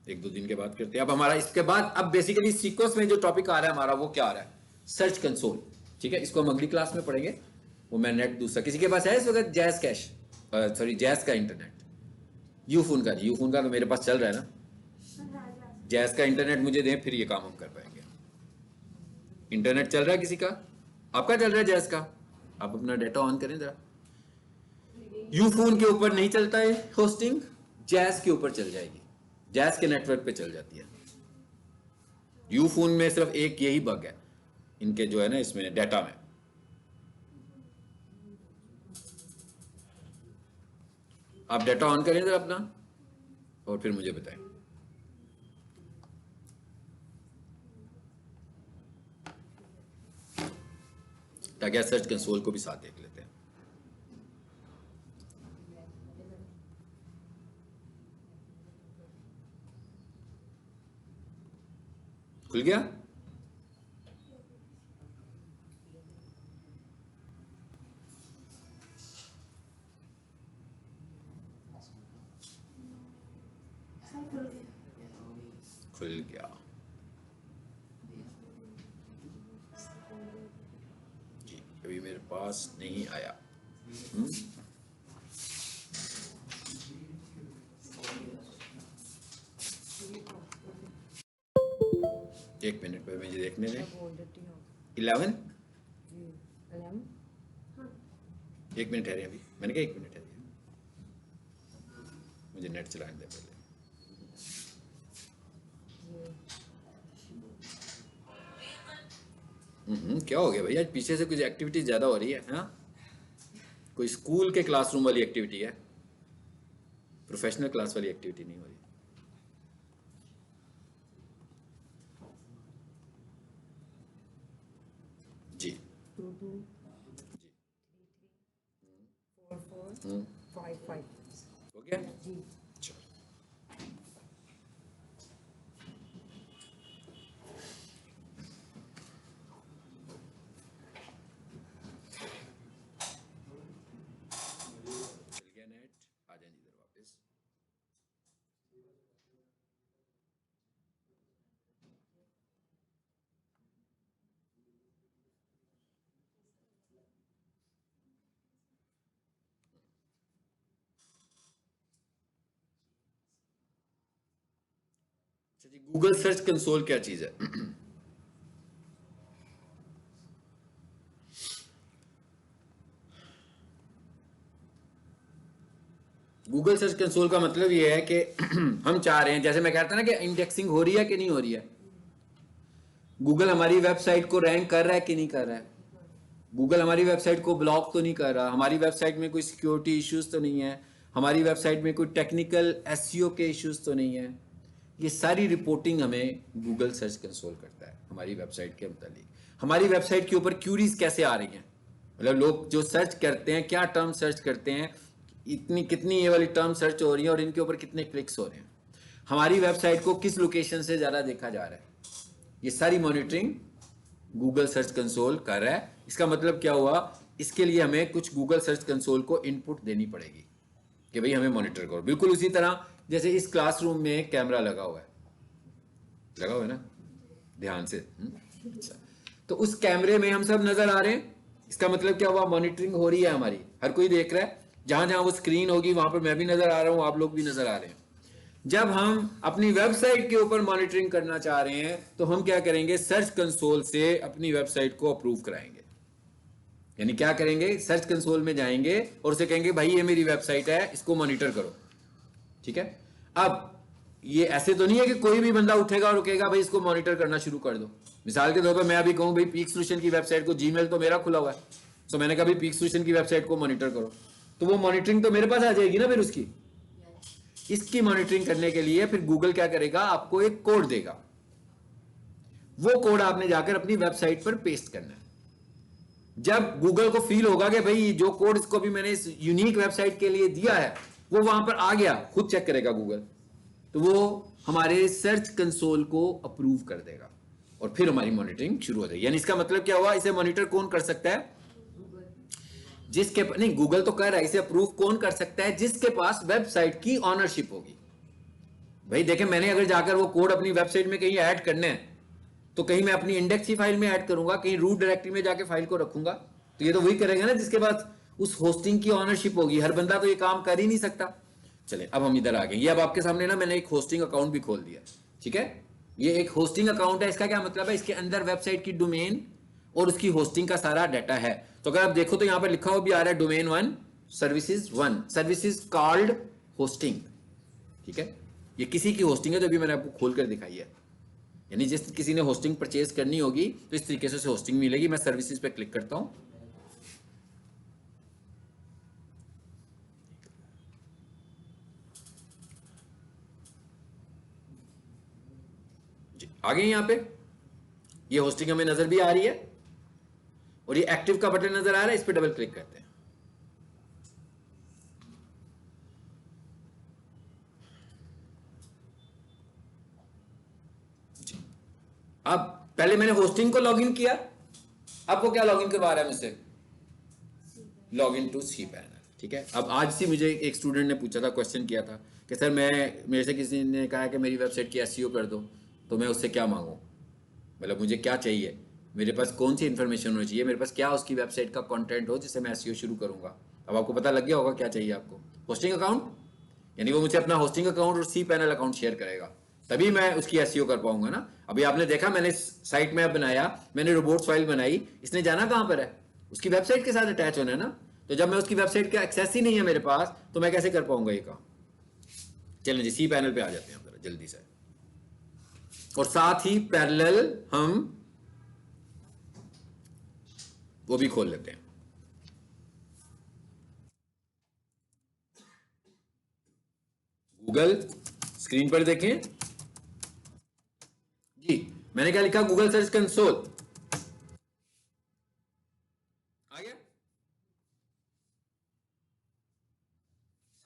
Speaker 1: एक दो दिन के बाद करते हैं। अब हमारा इसके बाद अब बेसिकली सीक्वेंस में जो टॉपिक आ रहा है हमारा वो क्या आ रहा है, सर्च कंसोल, ठीक है। इसको हम अगली क्लास में पढ़ेंगे। वो मैं नेट दूसरा किसी के पास है इस वक्त, जैज कैश, सॉरी जैज का इंटरनेट, यूफोन का तो मेरे पास चल रहा है ना, जैज का इंटरनेट मुझे दें फिर ये काम हम कर पाएंगे। इंटरनेट चल रहा है किसी का, आपका चल रहा है जैज का, आप अपना डाटा ऑन करें जरा। यूफोन के ऊपर नहीं चलता है होस्टिंग, जैज के ऊपर चल जाएगी, जैज के नेटवर्क पे चल जाती है। यूफोन में सिर्फ एक यही बग है इनके जो है ना इसमें डाटा में। आप डाटा ऑन करें जरा अपना और फिर मुझे बताएं। ताकि सर्च कंसोल को भी साथ देख लेते हैं। खुल गया, खुल गया जी, अभी मेरे पास नहीं आया। एक मिनट पे मुझे देखने दें। 11 एक मिनट ठहरे, अभी मैंने कहा 1 मिनट ठहरे, मुझे नेट चलाने दे पहले। क्या हो गया भैया, पीछे से कुछ एक्टिविटी ज्यादा हो रही है, हाँ? कोई स्कूल के क्लासरूम वाली एक्टिविटी है, प्रोफेशनल क्लास वाली एक्टिविटी नहीं हो रही। जी जी
Speaker 3: 4 4 5 5
Speaker 1: हो गया।
Speaker 3: जी।
Speaker 1: चलो चल गया नेट, आ जाए इधर वापस। अच्छा जी, गूगल सर्च कंसोल क्या चीज है? गूगल सर्च कंसोल का मतलब ये है कि हम चाह रहे हैं, जैसे मैं कहता ना कि इंडेक्सिंग हो रही है कि नहीं हो रही है, गूगल हमारी वेबसाइट को रैंक कर रहा है कि नहीं कर रहा है, गूगल हमारी वेबसाइट को ब्लॉक तो नहीं कर रहा, हमारी वेबसाइट में कोई सिक्योरिटी इश्यूज तो नहीं है, हमारी वेबसाइट में कोई टेक्निकल एसईओ के इश्यूज तो नहीं है। ये सारी रिपोर्टिंग हमें गूगल सर्च कंसोल करता है हमारी वेबसाइट के मुतालिक। हमारी वेबसाइट के ऊपर क्यूरीज कैसे आ रही हैं, मतलब लोग जो सर्च करते हैं, क्या टर्म सर्च करते हैं, इतनी कितनी ये वाली टर्म सर्च हो रही है और इनके ऊपर कितने क्लिक्स हो रहे हैं, हमारी वेबसाइट को किस लोकेशन से ज़्यादा देखा जा रहा है, ये सारी मॉनिटरिंग गूगल सर्च कंसोल कर रहा है। इसका मतलब क्या हुआ, इसके लिए हमें कुछ गूगल सर्च कंसोल को इनपुट देनी पड़ेगी कि भाई हमें मॉनिटर करो। बिल्कुल उसी तरह जैसे इस क्लासरूम में कैमरा लगा हुआ है ना, ध्यान से। अच्छा, तो उस कैमरे में हम सब नजर आ रहे हैं, इसका मतलब क्या हुआ, मॉनिटरिंग हो रही है हमारी, हर कोई देख रहा है, जहां जहां वो स्क्रीन होगी वहां पर मैं भी नजर आ रहा हूं, आप लोग भी नजर आ रहे हैं। जब हम अपनी वेबसाइट के ऊपर मॉनिटरिंग करना चाह रहे हैं तो हम क्या करेंगे, सर्च कंसोल से अपनी वेबसाइट को अप्रूव कराएंगे। यानी क्या करेंगे, सर्च कंसोल में जाएंगे और उसे कहेंगे भाई ये मेरी वेबसाइट है, इसको मॉनिटर करो, ठीक है। अब ये ऐसे तो नहीं है कि कोई भी बंदा उठेगा और कहेगा भाई इसको मॉनिटर करना शुरू कर दो। मिसाल के तौर पर मैं अभी कहूं भाई पीक सोल्यूशन की वेबसाइट को, जीमेल तो मेरा खुला हुआ है, तो मैंने कहा भाई पीक सोल्यूशन की वेबसाइट को मॉनिटर करो, तो वो मॉनिटरिंग तो मेरे पास आ जाएगी ना फिर उसकी। इसकी मॉनिटरिंग करने के लिए फिर गूगल क्या करेगा, आपको एक कोड देगा, वो कोड आपने जाकर अपनी वेबसाइट पर पेस्ट करना है। जब गूगल को फील होगा कि भाई जो कोड इसको भी मैंने इस यूनिक वेबसाइट के लिए दिया है वो वहां पर आ गया, खुद चेक करेगा गूगल, तो वो हमारे सर्च कंसोल को अप्रूव कर देगा और फिर हमारी मॉनिटरिंग शुरू हो जाएगी। यानी इसका मतलब क्या हुआ, इसे मॉनिटर कौन कर सकता है, जिसके नहीं, गूगल तो कर रहा है, इसे अप्रूव कौन कर सकता है, जिसके पास वेबसाइट की ऑनरशिप होगी। भाई देखें, मैंने अगर जाकर वो कोड अपनी वेबसाइट में कहीं ऐड करना है तो कहीं मैं अपनी इंडेक्स की फाइल में ऐड करूंगा, कहीं रूट डायरेक्टरी में जाके फाइल को रखूंगा, तो ये तो वही करेगा ना जिसके पास उस होस्टिंग की ऑनरशिप होगी। हर बंदा तो ये काम कर ही नहीं सकता। चले अब हम इधर आ गए, ये अब आपके सामने ना मैंने एक होस्टिंग अकाउंट भी खोल दिया, ठीक है। ये एक होस्टिंग अकाउंट है, इसका क्या मतलब है, इसके अंदर वेबसाइट की डोमेन और उसकी होस्टिंग का सारा डाटा है। तो अगर आप देखो तो यहां पर लिखा हुआ भी आ रहा है domain 1 services 1 services called hosting, ठीक है। ये किसी की होस्टिंग है जो अभी मैंने आपको खोल कर दिखाई है, यानी जिस किसी ने होस्टिंग परचेज करनी होगी तो इस तरीके से होस्टिंग मिलेगी। मैं सर्विसेज पे क्लिक करता हूं, जी आ गए यहां पे, ये होस्टिंग हमें नजर भी आ रही है और ये एक्टिव का बटन नजर आ रहा है, इस पर डबल क्लिक करते हैं। अब पहले मैंने होस्टिंग को लॉगिन किया, अब वो क्या लॉगिन करवा रहा है मुझसे, लॉगिन टू सी पैनल, ठीक है। अब आज से मुझे एक स्टूडेंट ने पूछा था, क्वेश्चन किया था कि सर मेरे से किसी ने कहा है कि मेरी वेबसाइट की एसईओ कर दो, तो मैं उससे क्या मांगूं, मतलब मुझे क्या चाहिए, मेरे पास कौन सी इन्फॉर्मेशन होनी चाहिए, मेरे पास क्या उसकी वेबसाइट का कंटेंट हो जिससे मैं एसईओ शुरू करूंगा। अब आपको पता लग गया होगा क्या चाहिए आपको, होस्टिंग अकाउंट, यानी वो मुझे अपना होस्टिंग अकाउंट और सी पैनल अकाउंट शेयर करेगा, तभी मैं उसकी एसईओ कर पाऊंगा ना। अभी आपने देखा मैंने साइट मैप बनाया, मैंने रोबोट्स फाइल बनाई, इसने जाना कहां पर है, उसकी वेबसाइट के साथ अटैच होना है ना। तो जब मैं उसकी वेबसाइट का एक्सेस ही नहीं है मेरे पास तो मैं कैसे कर पाऊंगा ये काम। चलें जी सी पैनल पे आ जाते हैं जरा जल्दी से, और साथ ही पैरेलल हम वो भी खोल लेते हैं। गूगल स्क्रीन पर देखें जी, मैंने क्या लिखा, गूगल सर्च कंसोल आ गया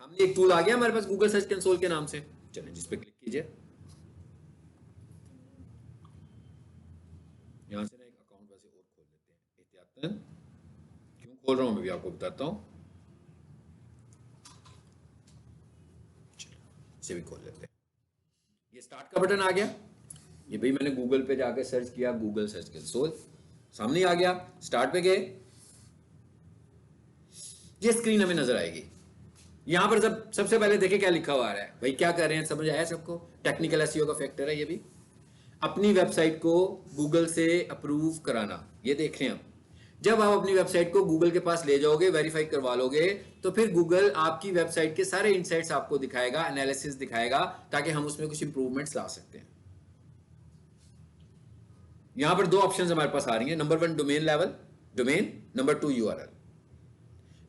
Speaker 1: सामने, एक टूल आ गया हमारे पास गूगल सर्च कंसोल के नाम से। चलें जिस पे क्लिक कीजिए, यहां से ना एक अकाउंट वैसे और खोल लेते हैं एहतियातन, क्यों खोल रहा हूं मैं भी आपको बताता हूं, इसे भी खोल लेते हैं। ये स्टार्ट का बटन आ गया, ये भाई मैंने गूगल पे जाके सर्च किया, गूगल सर्च कंसोल सामने आ गया, स्टार्ट पे गए, ये स्क्रीन हमें नजर आएगी। यहां पर सबसे पहले देखे क्या लिखा हुआ आ रहा है, भाई क्या कर रहे हैं, समझ आया सबको, टेक्निकल एसईओ का फैक्टर है ये भी, अपनी वेबसाइट को गूगल से अप्रूव कराना, ये देख रहे हैं हम। जब आप अपनी वेबसाइट को गूगल के पास ले जाओगे, वेरीफाई करवा लोगे, तो फिर गूगल आपकी वेबसाइट के सारे इनसाइट्स आपको दिखाएगा, एनालिसिस दिखाएगा, ताकि हम उसमें कुछ इंप्रूवमेंट्स ला सकते हैं। यहां पर दो ऑप्शंस हमारे पास आ रही हैं। Number 1 domain level, domain, number 2 URL.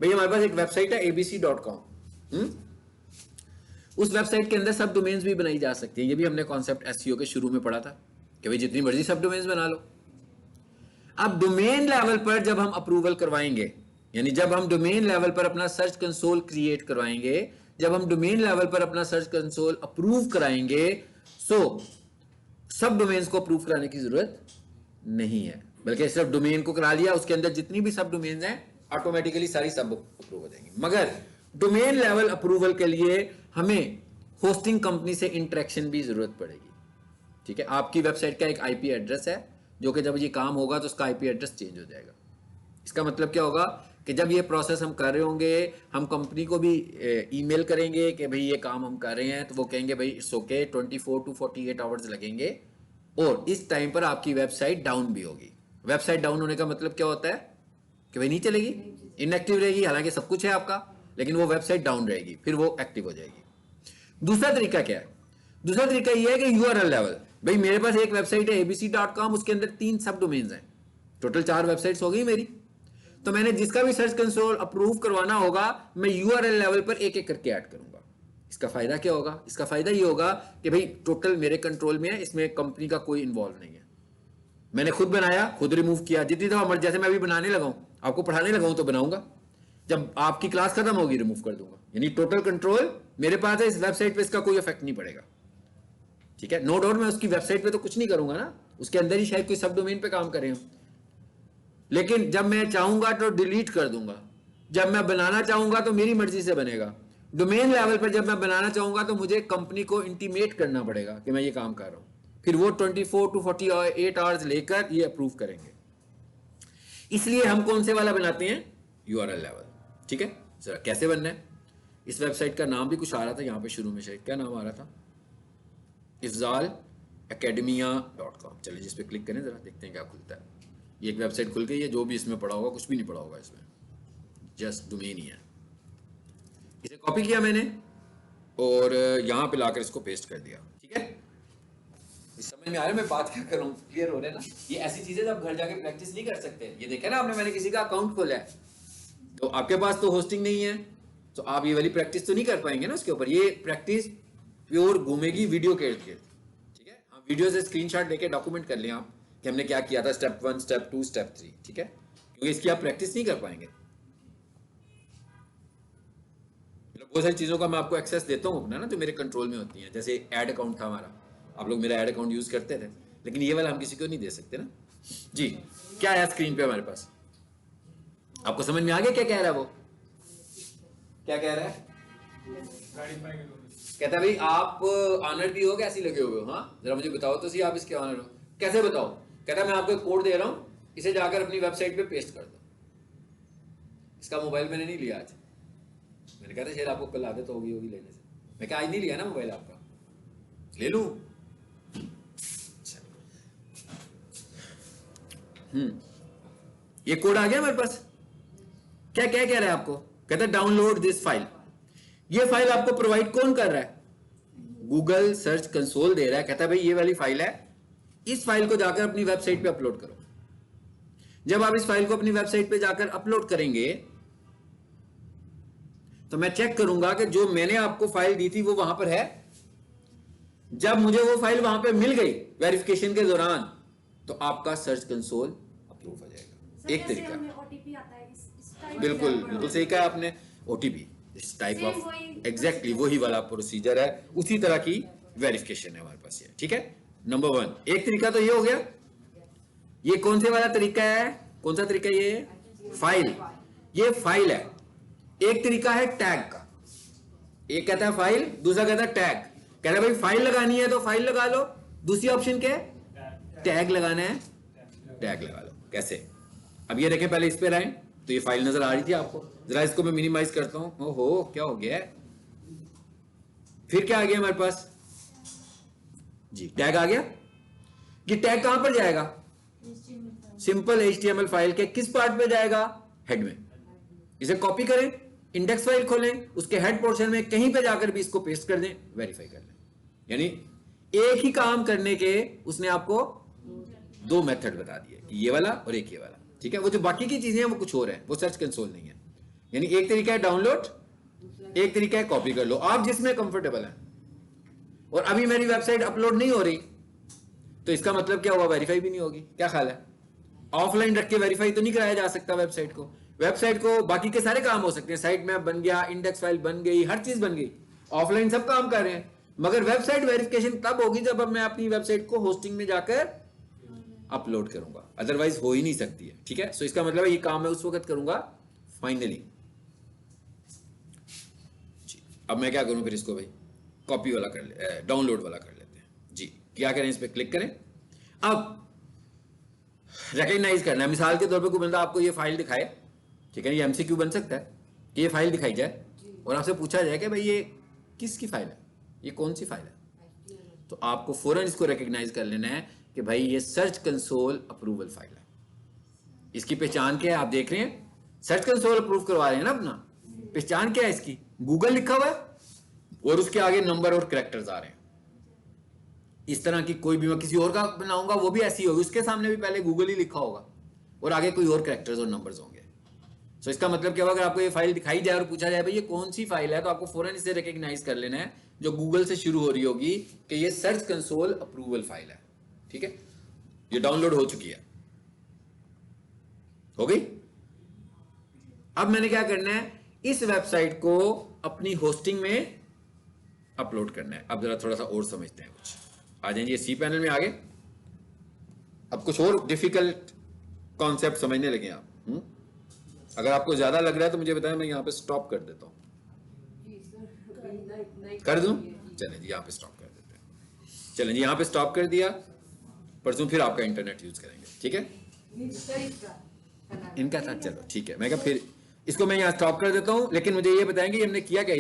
Speaker 1: भाई हमारे पास एक वेबसाइट है abc.com। उस वेबसाइट के अंदर सब डोमेन्स भी बनाई जा सकती है। ये भी हमने कॉन्सेप्ट एसईओ के शुरू में पढ़ा था कि भाई जितनी मर्जी सब डोमेन्स बना लो। अब डोमेन लेवल पर जब हम अप्रूवल करवाएंगे, यानी जब हम डोमेन लेवल पर अपना सर्च कंसोल क्रिएट करवाएंगे, जब हम डोमेन लेवल पर अपना सर्च कंसोल अप्रूव कराएंगे, सो सब डोमेन्स को अप्रूव कराने की जरूरत नहीं है, बल्कि सिर्फ डोमेन को करा लिया, उसके अंदर जितनी भी सब डोमेन्स हैं ऑटोमेटिकली सारी सब अप्रूव हो जाएंगी। मगर डोमेन लेवल अप्रूवल के लिए हमें होस्टिंग कंपनी से इंटरेक्शन भी जरूरत पड़ेगी। ठीक है, आपकी वेबसाइट का एक आईपी एड्रेस है, जो कि जब ये काम होगा तो उसका आईपी एड्रेस चेंज हो जाएगा। इसका मतलब क्या होगा कि जब ये प्रोसेस हम कर रहे होंगे, हम कंपनी को भी ईमेल करेंगे कि भाई ये काम हम कर रहे हैं, तो वो कहेंगे भाई इट्स ओके, 24 to 48 आवर्स लगेंगे, और इस टाइम पर आपकी वेबसाइट डाउन भी होगी। वेबसाइट डाउन होने का मतलब क्या होता है कि भाई नहीं चलेगी, इनएक्टिव रहेगी, हालांकि सब कुछ है आपका, लेकिन वो वेबसाइट डाउन रहेगी, फिर वो एक्टिव हो जाएगी। दूसरा तरीका क्या है? दूसरा तरीका ये है कि यूआरएल लेवल। भाई मेरे पास एक वेबसाइट है abc.com, उसके अंदर 3 सब डोमेन्स हैं, टोटल 4 वेबसाइट्स हो गई मेरी। तो मैंने जिसका भी सर्च कंसोल अप्रूव करवाना होगा, मैं यूआरएल लेवल पर एक एक करके ऐड करूंगा। इसका फायदा क्या होगा? इसका फायदा ये होगा कि भाई टोटल मेरे कंट्रोल में है, इसमें कंपनी का कोई इन्वॉल्व नहीं है। मैंने खुद बनाया, खुद रिमूव किया, जितनी दफा मर्जी, जैसे मैं अभी बनाने लगाऊं, आपको पढ़ाने लगाऊं तो बनाऊंगा, जब आपकी क्लास खत्म होगी रिमूव कर दूंगा। यानी टोटल कंट्रोल मेरे पास है, इस वेबसाइट पे इसका कोई इफेक्ट नहीं पड़ेगा। ठीक है, नो डाउट मैं उसकी वेबसाइट पे तो कुछ नहीं करूंगा ना, उसके अंदर ही शायद कोई सब डोमेन पे काम करें हम, लेकिन जब मैं चाहूंगा तो डिलीट कर दूंगा, जब मैं बनाना चाहूंगा तो मेरी मर्जी से बनेगा। डोमेन लेवल पर जब मैं बनाना चाहूंगा तो मुझे कंपनी को इंटीमेट करना पड़ेगा कि मैं ये काम कर रहा हूं, फिर वो 24 to 48 आवर्स लेकर ये अप्रूव करेंगे। इसलिए हम कौन से वाला बनाते हैं? URL level. ठीक है, जरा कैसे बनना है? इस वेबसाइट का नाम भी कुछ आ रहा था यहाँ पे शुरू में, शायद क्या नाम आ रहा था, ifzalacademia.com। चलिए जिस पे क्लिक करें, जरा देखते हैं क्या खुलता है। ये एक वेबसाइट खुल गई है, जो भी इसमें पड़ा होगा, कुछ भी नहीं पड़ा होगा इसमें, जस्ट डोमेन ही है। इसे कॉपी किया मैंने और यहाँ पे लाकर इसको पेस्ट कर दिया। ठीक है, समझ में आ रहा है मैं बात क्या कर रहा हूँ? क्लियर हो रहा है ना? ये ऐसी चीजें आप घर जाके प्रैक्टिस नहीं कर सकते। ये देखा ना आपने, मैंने किसी का अकाउंट खोला है, तो आपके पास तो होस्टिंग नहीं है, तो आप ये वाली प्रैक्टिस तो नहीं कर पाएंगे ना उसके ऊपर। ये प्रैक्टिस प्योर घूमेगी वीडियो के इर्द गिर्द। ठीक है, हाँ, वीडियो से स्क्रीनशॉट लेके डॉक्यूमेंट कर लें आप कि हमने क्या किया था, स्टेप 1, स्टेप 2, स्टेप 3। ठीक है, क्योंकि इसकी आप प्रैक्टिस नहीं कर पाएंगे। बहुत सारी चीजों का मैं आपको एक्सेस देता हूँ अपना ना, जो मेरे कंट्रोल में होती हैं। जैसे ऐड अकाउंट था हमारा, आप लोग मेरा ऐड अकाउंट यूज करते थे, लेकिन ये वाला हम किसी को नहीं दे सकते ना जी। क्या है स्क्रीन पे हमारे पास? आपको समझ में आ गया क्या कह रहा है वो? क्या कह रहा है? कहता है भाई आप ऑनर भी हो, कैसी लगे हुए हो? हाँ, जरा मुझे बताओ तो सही, आप इसके ऑनर हो कैसे? बताओ। कहता है मैं आपको एक कोड दे रहा हूं, इसे जाकर अपनी वेबसाइट पे पेस्ट कर दो। इसका मोबाइल मैंने नहीं लिया आज, मैंने कहा था शायद आपको कल आदत होगी लेने से। मैं क्या आज नहीं लिया ना मोबाइल आपका, ले लूं? ये कोड आ गया हमारे पास। क्या क्या कह रहा है आपको? कहता है डाउनलोड दिस फाइल। ये फाइल आपको प्रोवाइड कौन कर रहा है? गूगल सर्च कंसोल दे रहा है। कहता है भाई ये वाली फाइल है, इस फाइल को जाकर अपनी वेबसाइट पे अपलोड करो। जब आप इस फाइल को अपनी वेबसाइट पे जाकर अपलोड करेंगे तो मैं चेक करूंगा कि जो मैंने आपको फाइल दी थी वो वहां पर है। जब मुझे वो फाइल वहां पे मिल गई वेरिफिकेशन के दौरान, तो आपका सर्च कंसोल अप्रूव हो जाएगा। एक तरीका,
Speaker 2: ओटीपी आता है इस टाइप,
Speaker 1: बिल्कुल बिल्कुल सही कहा आपने, ओटीपी इस टाइप ऑफ, एग्जैक्टली वही वाला प्रोसीजर है, उसी तरह की वेरिफिकेशन है हमारे पास ये। ठीक है, नंबर 1 एक तरीका तो ये हो गया। ये कौन से वाला तरीका है? कौन सा तरीका? ये फाइल, ये फाइल है। एक तरीका है टैग का, एक कहता है फाइल, दूसरा कहता है टैग। कहता है भाई फाइल लगानी है तो फाइल लगा लो, दूसरी ऑप्शन क्या है? टैग लगाना है, टैग लगा लो। कैसे? अब ये देखें, पहले इस पे आए तो ये फाइल नजर आ रही थी आपको, जरा इसको मैं मिनिमाइज करता हूं। ओहो क्या हो गया है? फिर क्या आ गया हमारे पास जी? टैग आ गया। ये टैग कहां पर जाएगा? सिंपल HTML फाइल के किस पार्ट पे जाएगा? हेड में। इसे कॉपी करें, इंडेक्स फाइल खोलें, उसके हेड पोर्शन में कहीं पे जाकर भी इसको पेस्ट कर दें, वेरीफाई कर लें। यानी एक ही काम करने के उसने आपको दो मेथड बता दिए, ये वाला और एक ये वाला। ठीक है, वो जो बाकी की चीजें हैं वो कुछ और है, वो सर्च कंसोल नहीं है। यानी एक तरीका है डाउनलोड, एक तरीका है कॉपी कर लो, आप जिसमें कंफर्टेबल है। और अभी मेरी वेबसाइट अपलोड नहीं हो रही तो इसका मतलब क्या हुआ? वेरीफाई भी नहीं होगी। क्या ख्याल है? ऑफलाइन रख के वेरीफाई तो नहीं कराया जा सकता वेबसाइट को। वेबसाइट को बाकी के सारे काम हो सकते हैं, साइट मैप बन गया, इंडेक्स फाइल बन गई, हर चीज बन गई, ऑफलाइन सब काम कर रहे हैं, मगर वेबसाइट वेरिफिकेशन तब होगी जब अब मैं अपनी वेबसाइट को होस्टिंग में जाकर अपलोड करूंगा, अदरवाइज हो ही नहीं सकती है। ठीक है, सो इसका मतलब है ये काम मैं उस वक्त करूंगा फाइनली। अब मैं क्या करूं फिर इसको? भाई कॉपी वाला कर ले, डाउनलोड वाला कर लेते हैं जी। क्या करें? इस पर क्लिक करें। अब रिकॉग्नाइज करना है। मिसाल के तौर पे कोई बंदा आपको ये फाइल दिखाए, ठीक है, ये MCQ बन सकता है कि ये फाइल दिखाई जाए और आपसे पूछा जाए कि भाई ये किसकी फाइल है, ये कौन सी फाइल है, तो आपको फौरन इसको रिकॉग्नाइज कर लेना है कि भाई ये सर्च कंसोल अप्रूवल फाइल है। इसकी पहचान क्या है? आप देख रहे हैं सर्च कंसोल अप्रूव करवा रहे हैं ना अपना, पहचान क्या है इसकी? गूगल लिखा हुआ है और उसके आगे नंबर और कैरेक्टर्स आ रहे हैं। इस तरह की कोई भी मैं किसी और का बनाऊंगा वो भी ऐसी होगी, उसके सामने भी पहले गूगल ही लिखा होगा और आगे कोई और कैरेक्टर्स और नंबर्स होंगे। सो इसका मतलब क्या होगा? अगर आपको ये फाइल दिखाई जाए और पूछा जाए भाई ये कौन सी फाइल है, तो आपको फौरन इसे रिकॉग्नाइज कर लेना है जो गूगल से शुरू हो रही होगी कि ये सर्च कंसोल अप्रूवल फाइल है। ठीक है, ये डाउनलोड हो चुकी है, हो गई। अब मैंने क्या करना है? इस वेबसाइट को अपनी होस्टिंग में अपलोड करना है। अब जरा थोड़ा सा और समझते हैं कुछ। आ जाइए सी पैनल में आगे। अब कुछ और डिफिकल्ट कॉन्सेप्ट समझने लगे आप। अगर आपको ज्यादा लग रहा है तो मुझे बताएं, मैं यहां पे स्टॉप कर देता हूं। कर दूं? चलें जी, यहां पे स्टॉप कर देते हैं। चलें जी, यहां पे स्टॉप कर दिया। परसों फिर आपका इंटरनेट यूज करेंगे। ठीक है, इनका साथ चलो ठीक है। मैं कहा फिर इसको मैं यहाँ स्टॉप कर देता हूँ, लेकिन मुझे ये बताएंगे हमने किया क्या,